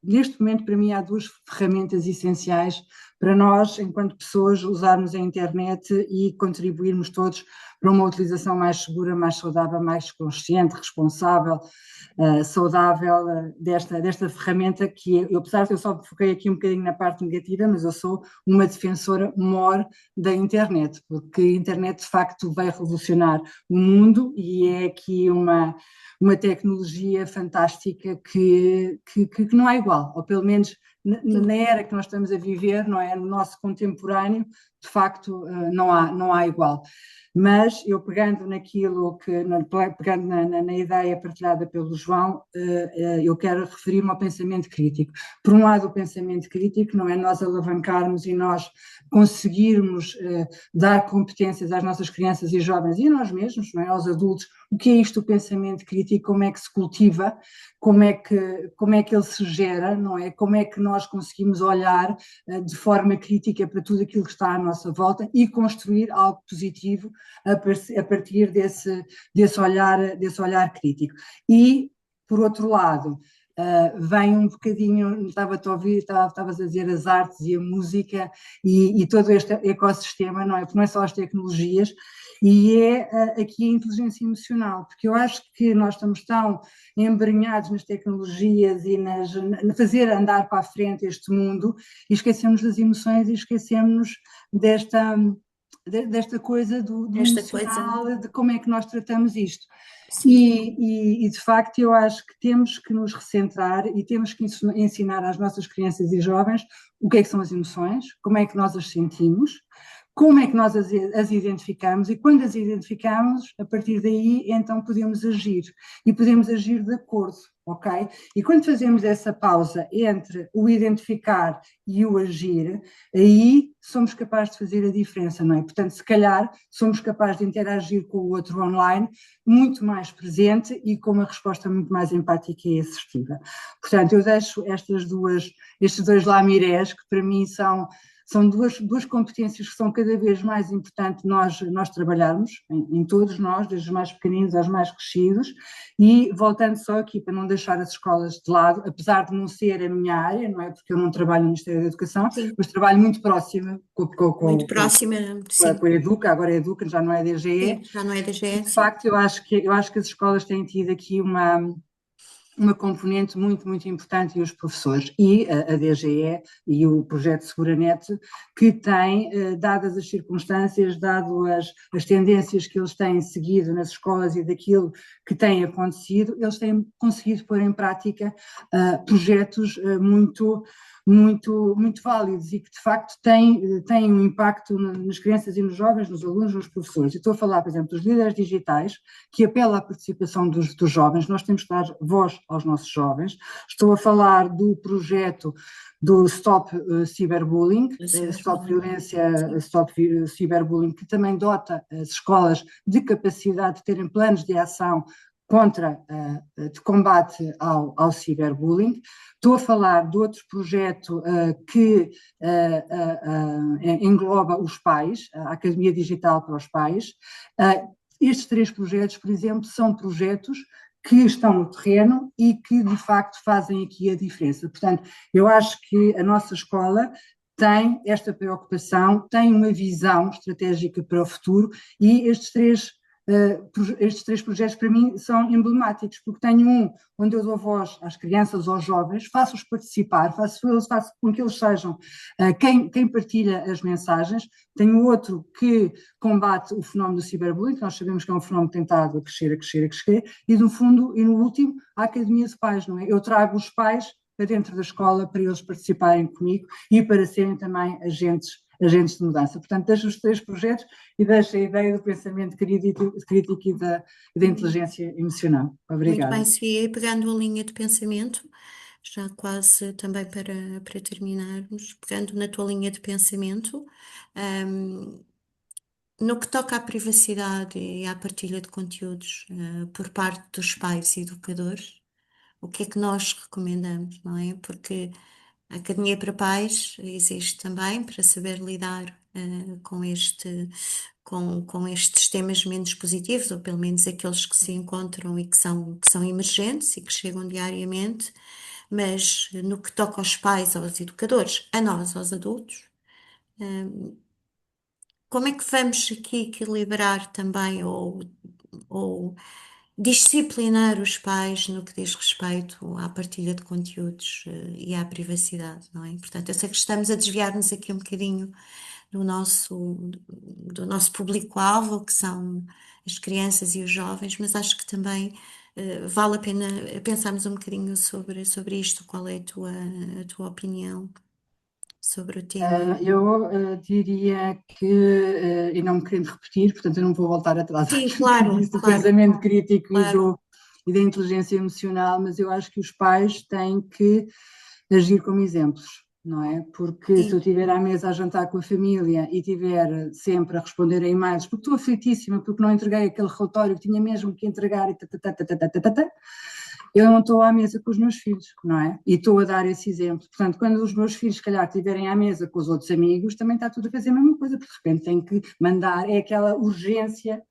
neste momento, para mim, há duas ferramentas essenciais para nós, enquanto pessoas, usarmos a internet e contribuirmos todos para uma utilização mais segura, mais saudável, mais consciente, responsável, saudável desta ferramenta que eu, apesar de eu só foquei aqui um bocadinho na parte negativa, mas eu sou uma defensora maior da internet, porque a internet de facto vai revolucionar o mundo e é aqui uma tecnologia fantástica que não há igual, ou pelo menos na era que nós estamos a viver, não é? No nosso contemporâneo, de facto, não há igual. Mas eu pegando naquilo pegando na ideia partilhada pelo João, eu quero referir-me ao pensamento crítico. Por um lado, o pensamento crítico não é nós alavancarmos e nós conseguirmos dar competências às nossas crianças e jovens e a nós mesmos, não é? Aos adultos, o que é isto, o pensamento crítico, como é que se cultiva, como é que ele se gera, não é? Como é que nós conseguimos olhar de forma crítica para tudo aquilo que está à nossa volta e construir algo positivo a partir desse olhar crítico. E, por outro lado, vem um bocadinho, estava-te a ouvir, estavas a dizer as artes e a música e todo este ecossistema, não é? Porque não é só as tecnologias, e é aqui a inteligência emocional, porque eu acho que nós estamos tão embrenhados nas tecnologias e na fazer andar para a frente este mundo e esquecemos das emoções e esquecemos desta coisa do Esta coisa, emocional, de como é que nós tratamos isto. sim. De facto, eu acho que temos que nos recentrar e temos que ensinar às nossas crianças e jovens o que é que são as emoções, como é que nós as sentimos, como é que nós as identificamos e quando as identificamos, a partir daí, então podemos agir e podemos agir de acordo, ok? E quando fazemos essa pausa entre o identificar e o agir, aí somos capazes de fazer a diferença, não é? Portanto, se calhar somos capazes de interagir com o outro online muito mais presente e com uma resposta muito mais empática e assertiva. Portanto, eu deixo estes dois lamirés que para mim são duas competências que são cada vez mais importantes nós trabalharmos, em todos nós, desde os mais pequeninos aos mais crescidos, e voltando só aqui para não deixar as escolas de lado, apesar de não ser a minha área, não é? Porque eu não trabalho no Ministério da Educação, Sim, mas trabalho muito próxima muito próxima, sim, com a Educa, agora é Educa, já não é DGE, sim, já não é da e GE, de sim. facto eu acho que as escolas têm tido aqui uma componente muito, muito importante e os professores e a DGE e o projeto Seguranet que tem, dadas as circunstâncias, dado as tendências que eles têm seguido nas escolas e daquilo que tem acontecido, eles têm conseguido pôr em prática projetos muito válidos e que de facto têm um impacto nas crianças e nos jovens, nos alunos, nos professores. Eu estou a falar, por exemplo, dos líderes digitais, que apela à participação dos jovens, nós temos que dar voz aos nossos jovens. Estou a falar do projeto do Stop Cyberbullying, Stop Violência, Stop Cyberbullying, que também dota as escolas de capacidade de terem planos de ação de combate ao ciberbullying. Estou a falar de outro projeto que engloba os pais, a Academia Digital para os Pais. Estes três projetos, por exemplo, são projetos que estão no terreno e que, de facto, fazem aqui a diferença. Portanto, eu acho que a nossa escola tem esta preocupação, tem uma visão estratégica para o futuro e estes três projetos para mim são emblemáticos, porque tenho um onde eu dou voz às crianças, aos jovens, faço-os participar, faço com que eles sejam quem partilha as mensagens. Tenho outro que combate o fenómeno do ciberbullying, que nós sabemos que é um fenómeno tentado a crescer, a crescer, a crescer, e no fundo, e no último, a Academia de Pais, não é? Eu trago os pais para dentro da escola para eles participarem comigo e para serem também agentes de mudança. Portanto, deixo os três projetos e deixo a ideia do pensamento crítico e da inteligência emocional. Muito bem, Obrigada. Sofia, e pegando a linha de pensamento, já quase também para terminarmos, pegando na tua linha de pensamento, hum, no que toca à privacidade e à partilha de conteúdos, por parte dos pais e educadores, o que é que nós recomendamos, não é? Porque a Academia para Pais existe também para saber lidar, com estes temas menos positivos, ou pelo menos aqueles que se encontram e que são emergentes e que chegam diariamente, mas no que toca aos pais, aos educadores, a nós, aos adultos, como é que vamos aqui equilibrar também ou disciplinar os pais no que diz respeito à partilha de conteúdos, e à privacidade, não é? Portanto, eu sei que estamos a desviar-nos aqui um bocadinho do nosso público-alvo, que são as crianças e os jovens, mas acho que também vale a pena pensarmos um bocadinho sobre isto. Qual é a tua opinião? sobre o tema? Eu diria que, e não me querendo repetir, portanto eu não vou voltar atrás Sim, àquilo que claro, disse do claro, pensamento crítico claro. e da inteligência emocional, mas eu acho que os pais têm que agir como exemplos, não é? Porque se eu Sim, estiver à mesa a jantar com a família e estiver sempre a responder a e-mails, porque estou aflitíssima, porque não entreguei aquele relatório que tinha mesmo que entregar e eu não estou à mesa com os meus filhos, não é? E estou a dar esse exemplo. Portanto, quando os meus filhos, se calhar, estiverem à mesa com os outros amigos, também está tudo a fazer a mesma coisa, porque de repente tem que mandar, é aquela urgência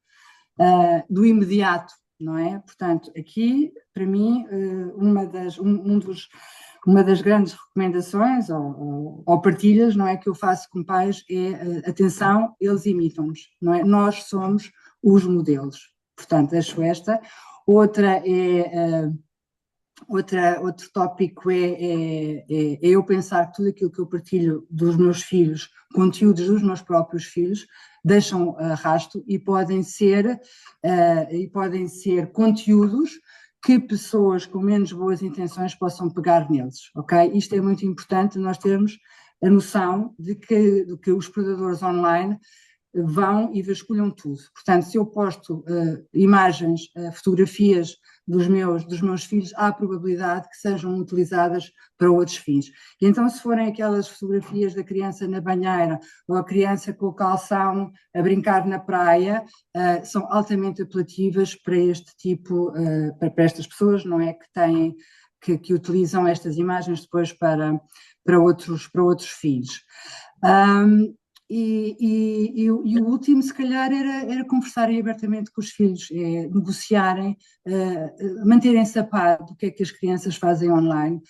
do imediato, não é? Portanto, aqui, para mim, uma das grandes recomendações ou partilhas, não é, que eu faço com pais é, atenção, eles imitam-nos, não é? Nós somos os modelos. Portanto, acho esta. Outra é outro tópico é eu pensar que tudo aquilo que eu partilho dos meus filhos, conteúdos dos meus próprios filhos, deixam rastro e podem ser conteúdos que pessoas com menos boas intenções possam pegar neles, ok? Isto é muito importante, nós termos a noção de que os predadores online vão e vasculham tudo. Portanto, se eu posto imagens, fotografias dos meus filhos, há a probabilidade que sejam utilizadas para outros fins. E então, se forem aquelas fotografias da criança na banheira ou a criança com o calção a brincar na praia, são altamente apelativas para este tipo, para estas pessoas, não é? Que têm, que utilizam estas imagens depois para outros fins. E o último, se calhar, era conversarem abertamente com os filhos, negociarem, manterem-se a par do que é que as crianças fazem online,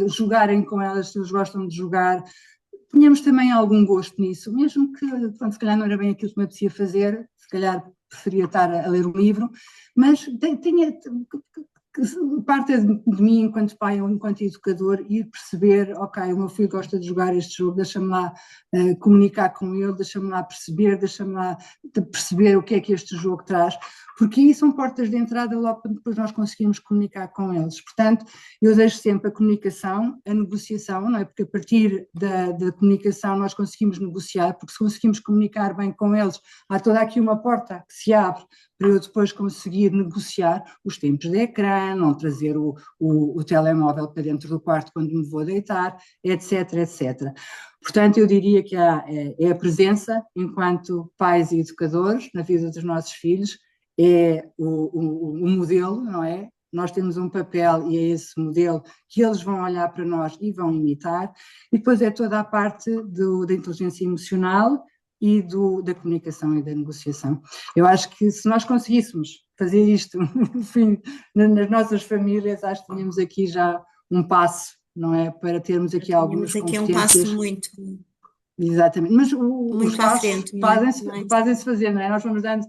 jogarem com elas se eles gostam de jogar. Tínhamos também algum gosto nisso, mesmo que, pronto, se calhar não era bem aquilo que me apetecia fazer, se calhar preferia estar a ler um livro, mas tinha parte de mim enquanto pai ou enquanto educador ir perceber, ok, o meu filho gosta de jogar este jogo, deixa-me lá comunicar com ele, deixa-me lá perceber o que é que este jogo traz, porque aí são portas de entrada logo para depois nós conseguimos comunicar com eles. Portanto, eu deixo sempre a comunicação, a negociação, não é? Porque a partir da comunicação nós conseguimos negociar, porque se conseguimos comunicar bem com eles, há toda aqui uma porta que se abre para eu depois conseguir negociar os tempos de ecrã, não trazer o telemóvel para dentro do quarto quando me vou deitar, etc, etc. Portanto, eu diria que é a presença enquanto pais e educadores na vida dos nossos filhos, é o modelo, não é? Nós temos um papel e é esse modelo que eles vão olhar para nós e vão imitar, e depois é toda a parte da inteligência emocional e da comunicação e da negociação. Eu acho que se nós conseguíssemos fazer isto, enfim, nas nossas famílias, acho que tínhamos aqui já um passo, não é? Para termos aqui algumas Temos aqui um passo competências. muito, Exatamente, mas os muito à passos frente, não é? fazem-se fazer, não é? Nós vamos dando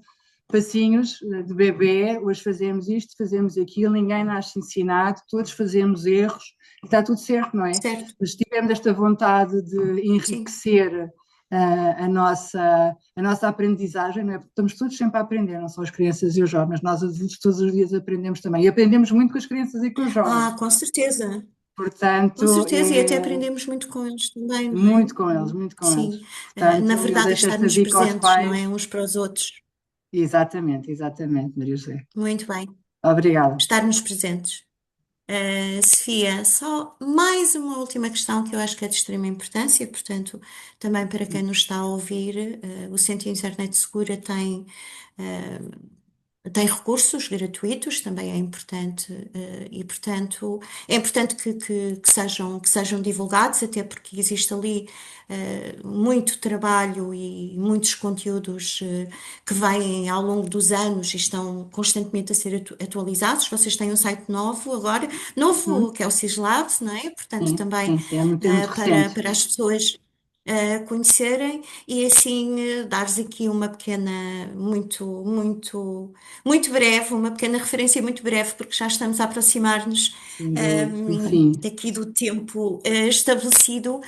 passinhos de bebê, hoje fazemos isto, fazemos aquilo, ninguém nasce ensinado, todos fazemos erros, e está tudo certo, não é? Certo, Mas tivemos esta vontade de sim. enriquecer a nossa aprendizagem, não é? Porque estamos todos sempre a aprender, não só as crianças e os jovens, nós adultos todos os dias aprendemos também, e aprendemos muito com as crianças e com os jovens, Ah, com certeza. Com portanto, certeza, e até aprendemos muito com eles também, não é? muito com eles, muito com eles. Sim, na Portanto, eu verdade é deixo esta estarmos dica aos presentes, não pais. é? Uns para os outros. Exatamente, exatamente, Maria José. Muito bem, Obrigada. estarmos presentes. Sofia, só mais uma última questão que eu acho que é de extrema importância, portanto, também para quem nos está a ouvir, o Centro Internet Segura tem recursos gratuitos, também é importante, e portanto é importante que sejam divulgados, até porque existe ali muito trabalho e muitos conteúdos que vêm ao longo dos anos e estão constantemente a ser atualizados. Vocês têm um site novo agora, novo Uhum. que é o Sislabs, não é? Portanto, Sim, também sim, sim, é muito recente. para as pessoas conhecerem e assim dares aqui uma pequena, muito, muito, muito breve, uma pequena referência muito breve, porque já estamos a aproximar-nos Do fim. daqui do tempo estabelecido,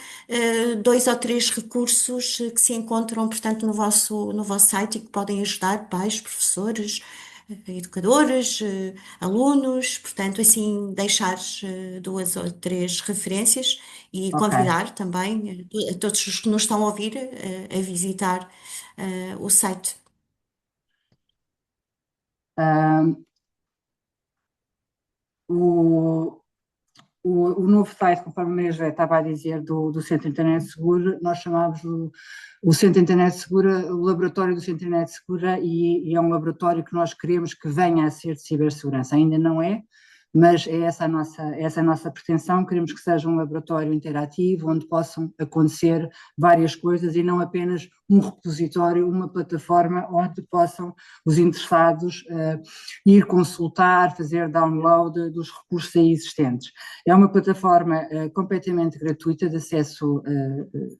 dois ou três recursos que se encontram, portanto, no vosso site e que podem ajudar pais, professores. educadores, alunos, portanto, assim, deixar duas ou três referências e Ok. convidar também a todos os que nos estão a ouvir a visitar o site. Ah, o, o novo site, conforme a Maria José estava a dizer, do Centro Internet Segura, nós chamamos o Centro Internet Segura o laboratório do Centro Internet Segura e é um laboratório que nós queremos que venha a ser de cibersegurança. Ainda não é, mas essa é a nossa pretensão. Queremos que seja um laboratório interativo onde possam acontecer várias coisas e não apenas um repositório, uma plataforma onde possam os interessados ir consultar, fazer download dos recursos aí existentes. É uma plataforma completamente gratuita, de acesso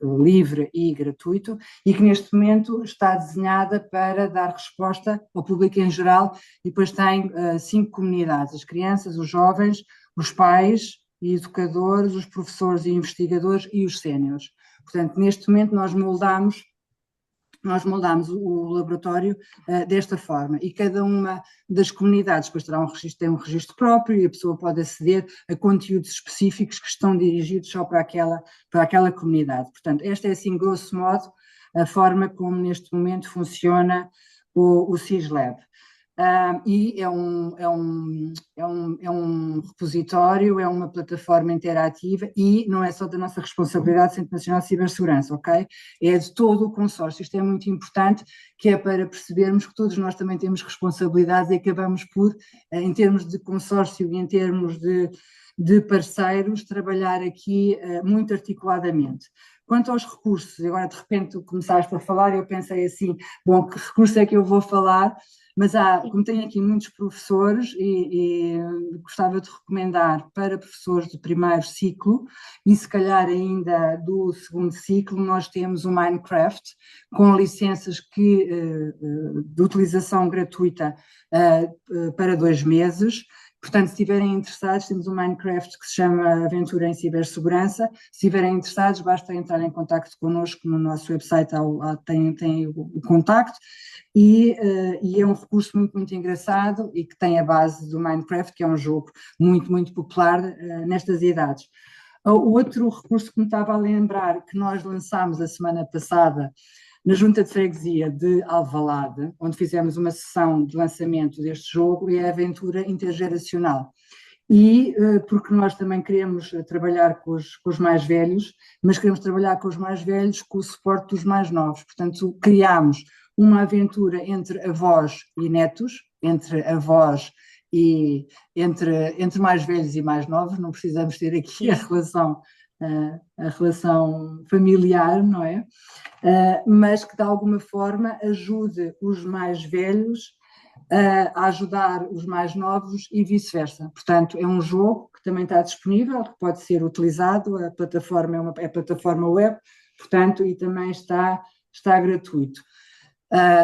livre e gratuito, e que neste momento está desenhada para dar resposta ao público em geral, e depois tem 5 comunidades: as crianças, os jovens, os pais e educadores, os professores e investigadores e os séniores. Portanto, neste momento nós moldamos o laboratório desta forma, e cada uma das comunidades depois terá tem um registro próprio e a pessoa pode aceder a conteúdos específicos que estão dirigidos só para aquela comunidade. Portanto, esta é assim, grosso modo, a forma como neste momento funciona o CISLab. E é um repositório, é uma plataforma interativa e não é só da nossa responsabilidade, Centro Nacional de Cibersegurança, ok? É de todo o consórcio. Isto é muito importante, que é para percebermos que todos nós também temos responsabilidades e acabamos por, em termos de consórcio e em termos de parceiros, trabalhar aqui muito articuladamente. Quanto aos recursos, agora de repente tu começaste a falar e eu pensei assim, bom, que recurso é que eu vou falar? Mas como tenho aqui muitos professores e gostava de recomendar para professores de primeiro ciclo e se calhar ainda do segundo ciclo, nós temos o Minecraft com licenças de utilização gratuita para 2 meses. Portanto, se estiverem interessados, temos um Minecraft que se chama Aventura em Cibersegurança. Se estiverem interessados, basta entrar em contacto connosco no nosso website, tem o contacto. E é um recurso muito, muito engraçado e que tem a base do Minecraft, que é um jogo muito, muito popular nestas idades. O outro recurso que me estava a lembrar, que nós lançámos a semana passada na Junta de Freguesia de Alvalade, onde fizemos uma sessão de lançamento deste jogo, é a Aventura Intergeracional. E porque nós também queremos trabalhar com os mais velhos, mas queremos trabalhar com os mais velhos com o suporte dos mais novos. Portanto, criámos uma aventura entre avós e netos, entre avós e entre mais velhos e mais novos. Não precisamos ter aqui a relação familiar, não é? Mas que de alguma forma ajude os mais velhos a ajudar os mais novos e vice-versa. Portanto, é um jogo que também está disponível, que pode ser utilizado, a plataforma é plataforma web, portanto, e também está gratuito.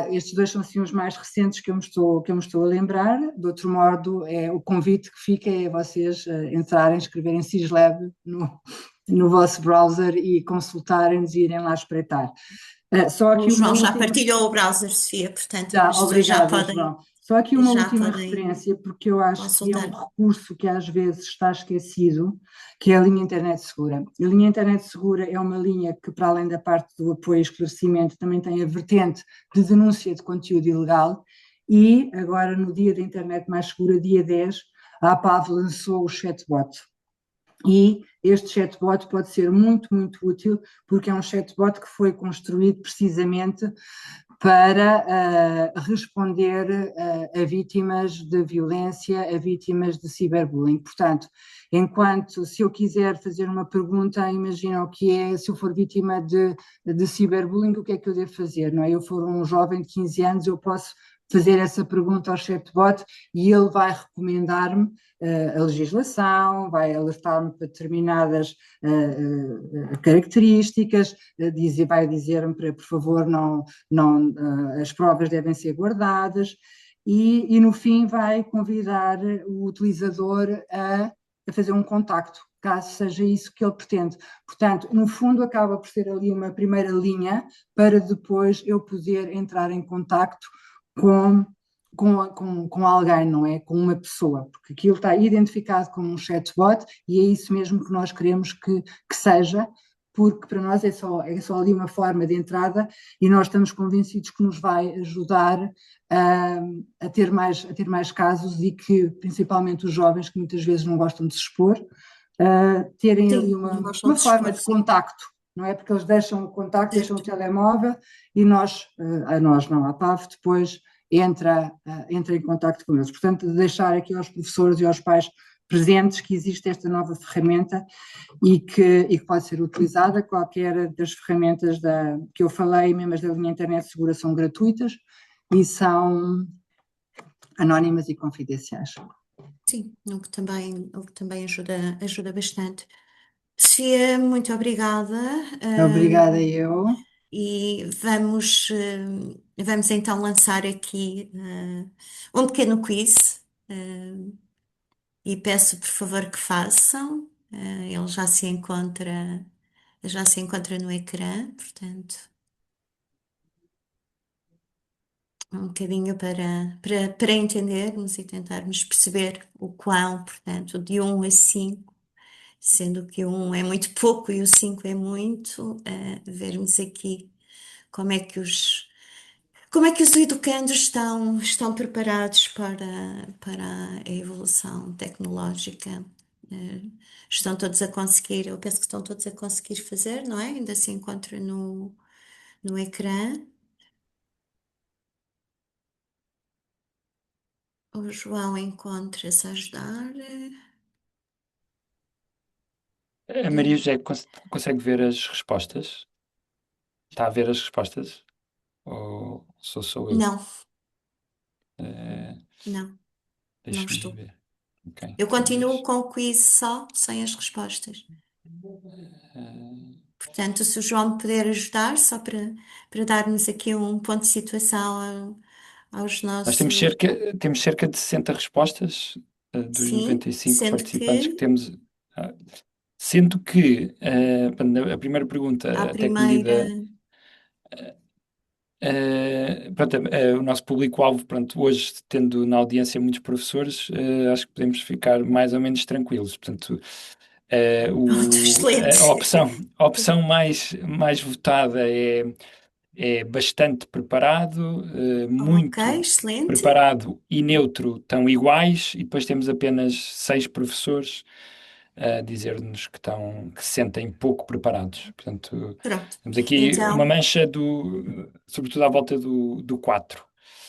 Estes dois são assim os mais recentes que eu me estou a lembrar. De outro modo, o convite que fica é vocês entrarem, escreverem CISLab no vosso browser e consultarem-nos e irem lá espreitar. Só O aqui uma João já última... partilhou o browser, Sofia, portanto, Já, as pessoas obrigada, João. Só aqui uma já última podem referência, porque eu acho que é um consultar. recurso que às vezes está esquecido, que é a linha Internet Segura. A linha Internet Segura é uma linha que, para além da parte do apoio e esclarecimento, também tem a vertente de denúncia de conteúdo ilegal, e agora, no dia da Internet Mais Segura, dia 10, a APAV lançou o chatbot. E este chatbot pode ser muito, muito útil, porque é um chatbot que foi construído precisamente para responder a vítimas de violência, a vítimas de ciberbullying. Portanto, se eu quiser fazer uma pergunta, imagina o que é, se eu for vítima de ciberbullying, o que é que eu devo fazer, não é? Eu for um jovem de 15 anos, eu posso fazer essa pergunta ao chatbot e ele vai recomendar-me a legislação, vai alertar-me para determinadas características, vai dizer-me para, por favor, as provas devem ser guardadas e no fim vai convidar o utilizador a fazer um contacto, caso seja isso que ele pretende. Portanto, no fundo acaba por ser ali uma primeira linha para depois eu poder entrar em contacto com com alguém, não é? Com uma pessoa, porque aquilo está identificado como um chatbot e é isso mesmo que nós queremos que seja, porque para nós é só ali uma forma de entrada e nós estamos convencidos que nos vai ajudar a ter mais casos e que, principalmente os jovens, que muitas vezes não gostam de se expor, terem ali Sim, não uma, gostam uma de se forma expor, de sim. contacto, não é? Porque eles deixam o contacto, deixam o Certo. telemóvel e nós, a nós não, a PAV depois entra em contacto com eles. Portanto, deixar aqui aos professores e aos pais presentes que existe esta nova ferramenta e que pode ser utilizada. Qualquer das ferramentas que eu falei, mesmo as da linha internet segura, são gratuitas e são anónimas e confidenciais. Sim, o que também ajuda bastante. Sofia, muito obrigada. Obrigada, eu. E vamos então lançar aqui um pequeno quiz, e peço por favor que façam. Ele já se encontra no ecrã, portanto, um bocadinho para entendermos e tentarmos perceber o quão, portanto, de 1 a 5, sendo que o 1 é muito pouco e o 5 é muito, vermos aqui como é que os Como é que os educandos estão preparados para a evolução tecnológica? Eh, Estão todos a conseguir, eu penso que estão todos a conseguir fazer, não é? Ainda se encontra no ecrã. O João encontra-se a ajudar. A Maria José consegue ver as respostas? Está a ver as respostas? Ou sou eu? Não, Eh, não, não Deixa-me estou. ver. Ok, Eu continuo talvez. com o quiz só, sem as respostas. Eh, Portanto, se o João me puder ajudar, só para darmos aqui um ponto de situação aos Nós nossos. temos cerca de 60 respostas, dos Sim, 95 sendo participantes que que temos. ah, Sendo que portanto, a primeira à pergunta, até que primeira. medida. Pronto, o nosso público-alvo, pronto, hoje, tendo na audiência muitos professores, acho que podemos ficar mais ou menos tranquilos. Portanto, Pronto, a excelente. opção, a opção mais votada é bastante preparado, Ok, muito excelente. preparado e neutro estão iguais, e depois temos apenas 6 professores a dizer-nos que se sentem pouco preparados. Portanto, Pronto. temos aqui uma Então, mancha sobretudo à volta do 4.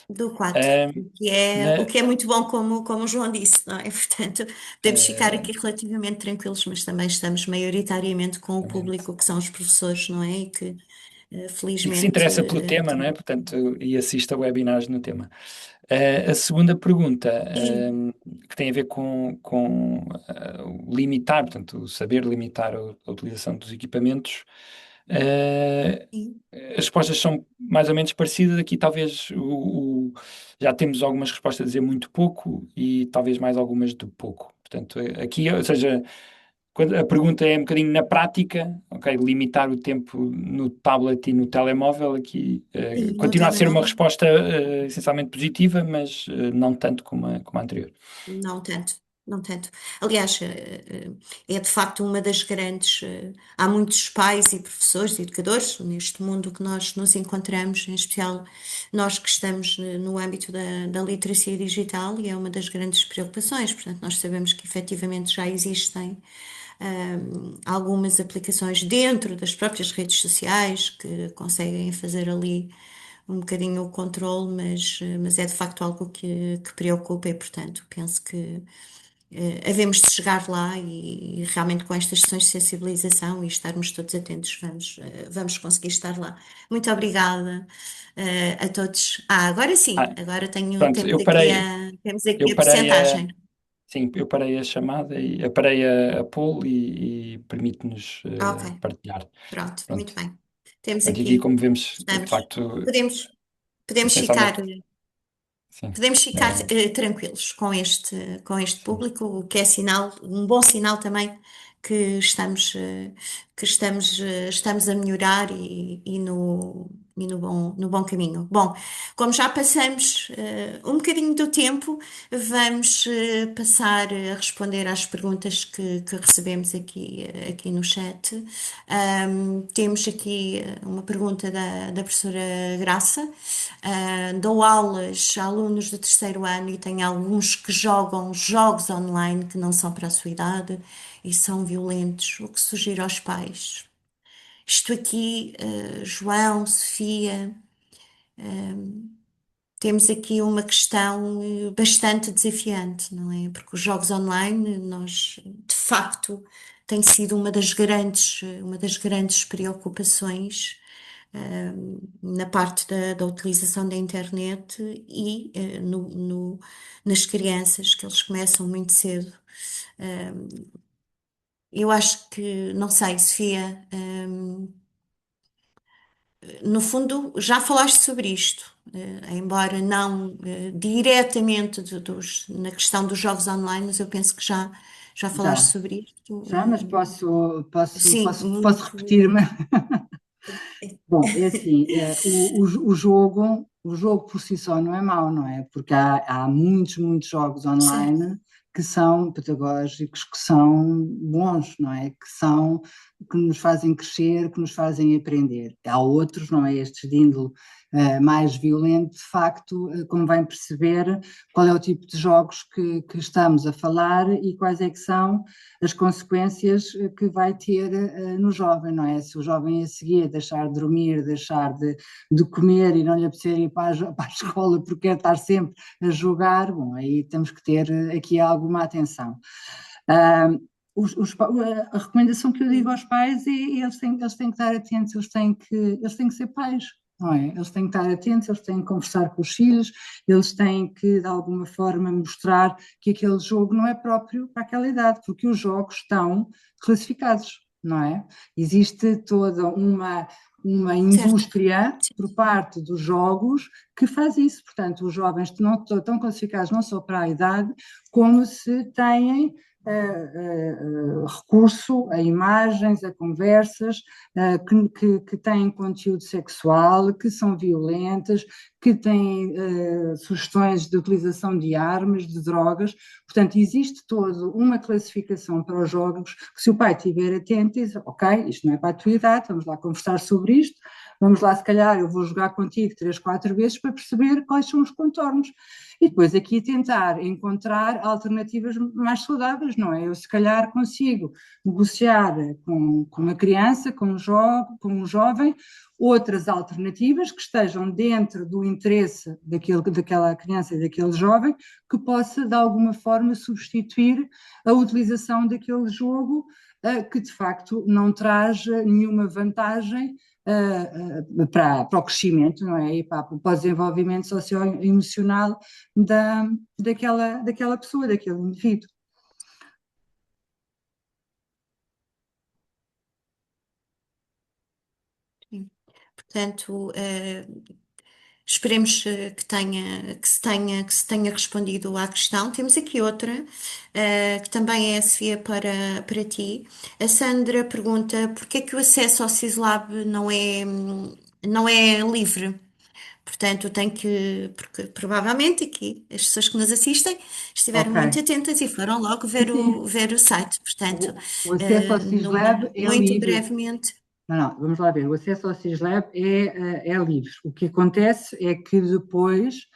do 4, Ah, o que é muito bom, como o João disse, não é? Portanto, podemos ficar ah, aqui relativamente tranquilos, mas também estamos maioritariamente com o Exatamente. público que são os professores, não é? E que, E que se felizmente, interessa pelo tema, não é? Portanto, e assista a webinars no tema. A segunda pergunta, e, que tem a ver com o limitar, portanto, o saber limitar a utilização dos equipamentos. ah, e, as respostas são mais ou menos parecidas. Aqui talvez já temos algumas respostas a dizer muito pouco e talvez mais algumas de pouco. Portanto, aqui, ou seja, quando a pergunta é um bocadinho na prática, ok, limitar o tempo no tablet e no telemóvel, aqui e no continua a ser uma telemóvel. resposta essencialmente positiva, mas não tanto como a anterior. Não tanto, não tanto. Aliás, é de facto uma das grandes. Há muitos pais e professores e educadores neste mundo que nós nos encontramos, em especial nós que estamos no âmbito da literacia digital, e é uma das grandes preocupações. Portanto, nós sabemos que efetivamente já existem algumas aplicações dentro das próprias redes sociais que conseguem fazer ali um bocadinho o controle, mas é de facto algo que preocupa e, portanto, penso que havemos de chegar lá e realmente com estas sessões de sensibilização e estarmos todos atentos, vamos conseguir estar lá. Muito obrigada, a todos. Agora sim, Ah, agora pronto, temos aqui a percentagem. sim, eu parei a chamada e parei a poll e permite-nos Ok, partilhar. pronto, muito Pronto. bem. Temos Pronto, e aqui, aqui, como vemos, de estamos. facto, Podemos, podemos ficar. essencialmente, sim. Podemos ficar eh, tranquilos com este sim. público, o que é sinal, um bom sinal também que estamos a melhorar e no bom caminho. Bom, como já passamos um bocadinho do tempo, vamos passar a responder às perguntas que recebemos aqui no chat. Temos aqui uma pergunta da professora Graça. Dou aulas a alunos do terceiro ano e tenho alguns que jogam jogos online que não são para a sua idade e são violentos. O que sugiro aos pais? Isto aqui, João, Sofia, temos aqui uma questão bastante desafiante, não é? Porque os jogos online, nós, de facto, tem sido uma das grandes preocupações, na parte da utilização da internet e, nas crianças, que eles começam muito cedo. Eu acho que, não sei, Sofia, no fundo, já falaste sobre isto, embora não diretamente na questão dos jogos online, mas eu penso que já falaste Já, sobre isto. já, mas Sim, posso muito. repetir-me. Bom, é assim, o jogo por si só não é mau, não é? Porque há muitos jogos Certo, online que são pedagógicos, que são bons, não é? Que nos fazem crescer, que nos fazem aprender. Há outros, não é? Estes de índole mais violento, de facto, convém perceber qual é o tipo de jogos que estamos a falar e quais é que são as consequências que vai ter no jovem, não é? Se o jovem a seguir deixar de dormir, deixar de comer e não lhe apetecer ir para a escola porque quer estar sempre a jogar, bom, aí temos que ter aqui alguma atenção. Ah, a recomendação que eu digo sim, aos pais é eles têm que estar atentos, eles têm que ser pais. Não é? Eles têm que estar atentos, eles têm que conversar com os filhos, eles têm que, de alguma forma, mostrar que aquele jogo não é próprio para aquela idade, porque os jogos estão classificados, não é? Existe toda uma certo. indústria por parte dos jogos que faz isso. Portanto, os jovens não estão classificados não só para a idade, como se têm recurso a imagens, a conversas que têm conteúdo sexual, que são violentas, que têm sugestões de utilização de armas, de drogas. Portanto, existe toda uma classificação para os jogos que, se o pai estiver atento, diz: ok, isto não é para a tua idade, vamos lá conversar sobre isto, vamos lá, se calhar, eu vou jogar contigo 3, 4 vezes para perceber quais são os contornos. E depois aqui tentar encontrar alternativas mais saudáveis, não é? Eu se calhar consigo negociar com uma criança, com um jovem, outras alternativas que estejam dentro do interesse daquela criança e daquele jovem, que possa de alguma forma substituir a utilização daquele jogo, que de facto não traz nenhuma vantagem para o crescimento, não é? E para o desenvolvimento socioemocional daquela pessoa, daquele indivíduo. Sim. Portanto, esperemos que se tenha respondido à questão. Temos aqui outra, que também é, Sofia, para ti. A Sandra pergunta: porque é que o acesso ao SISLab não é livre? Portanto, porque provavelmente aqui as pessoas que nos assistem estiveram Ok. muito atentas e foram logo Sim. ver o site. Portanto, O acesso ao SISLab é muito livre. brevemente. Não, vamos lá ver. O acesso ao SISLab é livre. O que acontece é que depois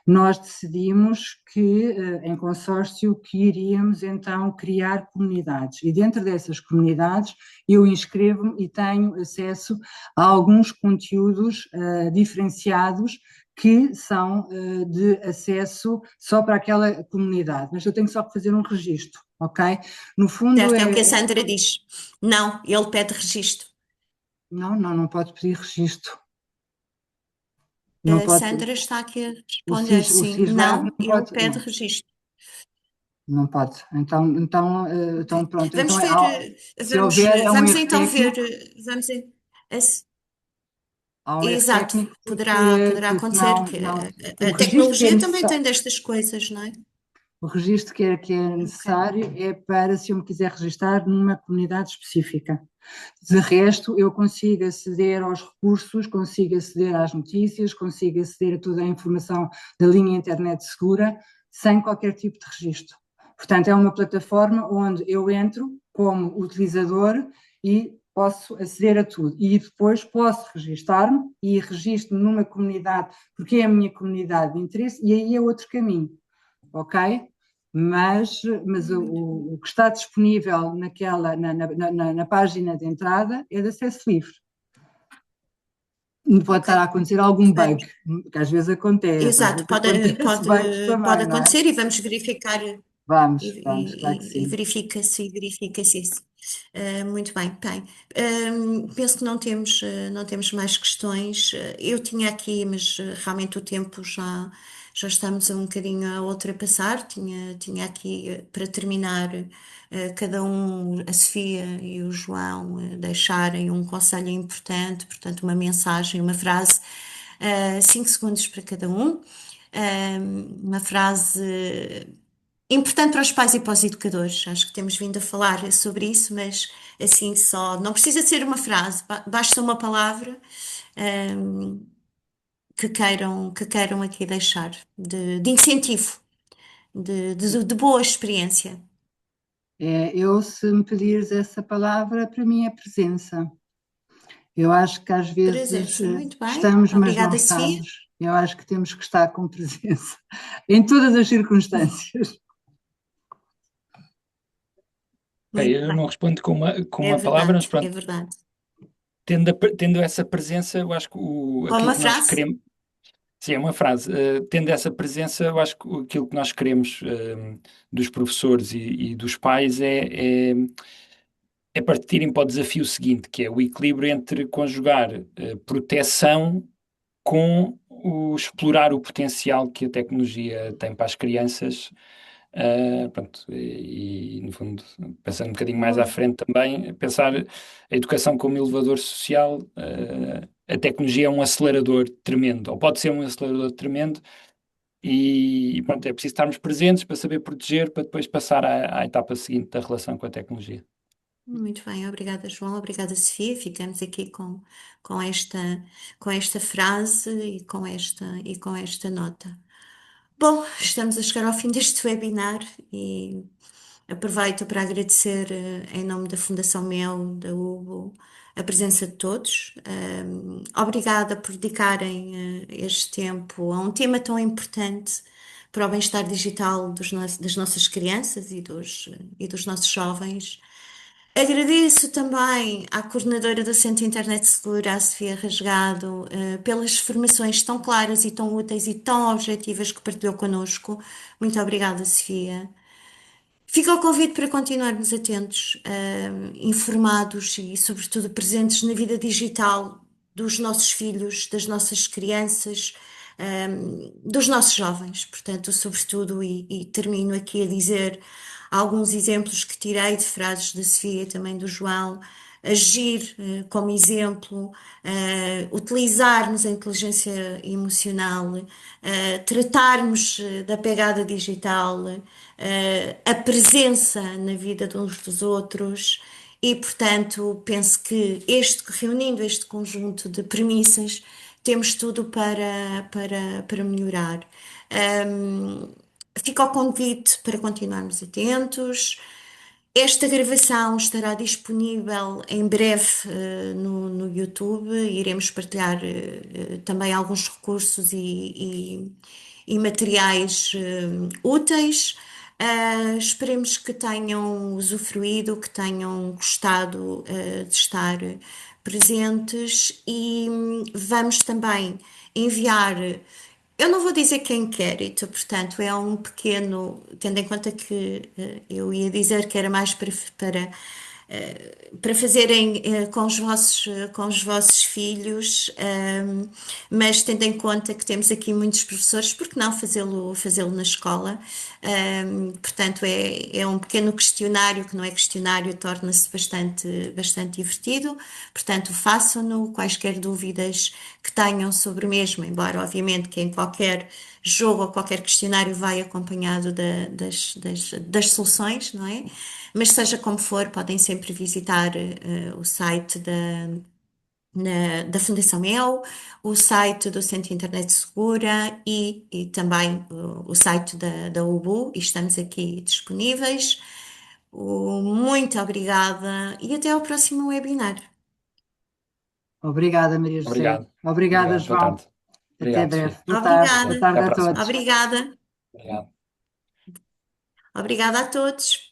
nós decidimos que, em consórcio, que iríamos então criar comunidades. E dentro dessas comunidades eu inscrevo-me e tenho acesso a alguns conteúdos diferenciados que são de acesso só para aquela comunidade. Mas eu tenho só que fazer um registro, ok? No fundo Certo, é o que a Sandra diz. Não, ele pede registro. não pode pedir registro. Não A pode, Sandra está aqui a responder, o sim. SISLab Não, não ele pode, pede registro. não pode. Então pronto, Vamos ver, se houver é um vamos erro então ver, técnico, vamos, há um erro exato, técnico poderá porque acontecer não, que não, o a registro que é tecnologia também tem necessário. destas coisas, não é? O registro que é necessário é para se eu me quiser registar numa comunidade específica. De resto, eu consigo aceder aos recursos, consigo aceder às notícias, consigo aceder a toda a informação da linha internet segura, sem qualquer tipo de registro. Portanto, é uma plataforma onde eu entro como utilizador e posso aceder a tudo. E depois posso registar-me e registro-me numa comunidade, porque é a minha comunidade de interesse, e aí é outro caminho, ok? Mas o que está disponível na página de entrada é de acesso livre. Pode estar a acontecer algum bug, que às vezes acontece, Exato, acontece bugs pode também, não é? acontecer e vamos verificar Vamos, claro que e sim. verifica-se isso. Muito bem, bem. Penso que não temos mais questões. Eu tinha aqui, mas realmente o tempo já estamos um bocadinho a ultrapassar. Tinha aqui para terminar, cada um, a Sofia e o João, deixarem um conselho importante, portanto, uma mensagem, uma frase, 5 segundos para cada um. Uma frase importante para os pais e para os educadores. Acho que temos vindo a falar sobre isso, mas assim só. Não precisa ser uma frase, basta uma palavra, ahm, que queiram aqui deixar, de incentivo, de boa experiência. Se me pedires essa palavra, para mim é presença. Eu acho que às vezes Presença. Muito bem. estamos, mas não Obrigada, Sofia. estamos. Eu acho que temos que estar com presença em todas as circunstâncias. Ok, Muito eu bem. não respondo com É uma palavra, mas verdade, é pronto, verdade. tendo essa presença, eu acho que Com aquilo uma que nós frase? queremos. Sim, é uma frase. Tendo essa presença, eu acho que aquilo que nós queremos dos professores e dos pais é partirem para o desafio seguinte, que é o equilíbrio entre conjugar proteção com o explorar o potencial que a tecnologia tem para as crianças. Pronto, no fundo, pensando um bocadinho mais à Muito. frente também, pensar a educação como elevador social, a tecnologia é um acelerador tremendo, ou pode ser um acelerador tremendo, e pronto, é preciso estarmos presentes para saber proteger, para depois passar à etapa seguinte da relação com a tecnologia. Muito bem, obrigada, João. Obrigada, Sofia. Ficamos aqui com esta, com esta frase e com esta nota. Bom, estamos a chegar ao fim deste webinar e aproveito para agradecer, em nome da Fundação MEL, da UBO, a presença de todos. Obrigada por dedicarem, este tempo a um tema tão importante para o bem-estar digital das nossas crianças e dos nossos jovens. Agradeço também à coordenadora do Centro Internet Segura, a Sofia Rasgado, pelas formações tão claras e tão úteis e tão objetivas que partilhou connosco. Muito obrigada, Sofia. Fica o convite para continuarmos atentos, informados e, sobretudo, presentes na vida digital dos nossos filhos, das nossas crianças, dos nossos jovens. Portanto, sobretudo, e termino aqui a dizer alguns exemplos que tirei de frases da Sofia e também do João. Agir, como exemplo, utilizarmos a inteligência emocional, tratarmos, da pegada digital, a presença na vida de uns dos outros e, portanto, penso que reunindo este conjunto de premissas, temos tudo para melhorar. Um, Fica o convite para continuarmos atentos. Esta gravação estará disponível em breve, no YouTube. Iremos partilhar, também alguns recursos e materiais, úteis. Esperemos que tenham usufruído, que tenham gostado, de estar presentes e vamos também enviar. Eu não vou dizer que é inquérito, portanto, é um pequeno, tendo em conta que, eu ia dizer que era mais para fazerem, com os vossos filhos, mas tendo em conta que temos aqui muitos professores, por que não fazê-lo na escola? Portanto, é um pequeno questionário, que não é questionário, torna-se bastante divertido. Portanto, façam-no, quaisquer dúvidas que tenham sobre o mesmo, embora obviamente que em qualquer jogo ou qualquer questionário vai acompanhado das soluções, não é? Mas seja como for, podem sempre visitar o site da Fundação EL, o site do Centro de Internet Segura e também o site da UBU, e estamos aqui disponíveis. Muito obrigada e até ao próximo webinar. Obrigada, Maria José. Obrigado. Obrigada, Obrigado. Boa João. tarde. Até Obrigado, breve. Sofia. Boa tarde. Boa Obrigada, Até tarde à a próxima. todos. obrigada, Obrigado. obrigada a todos.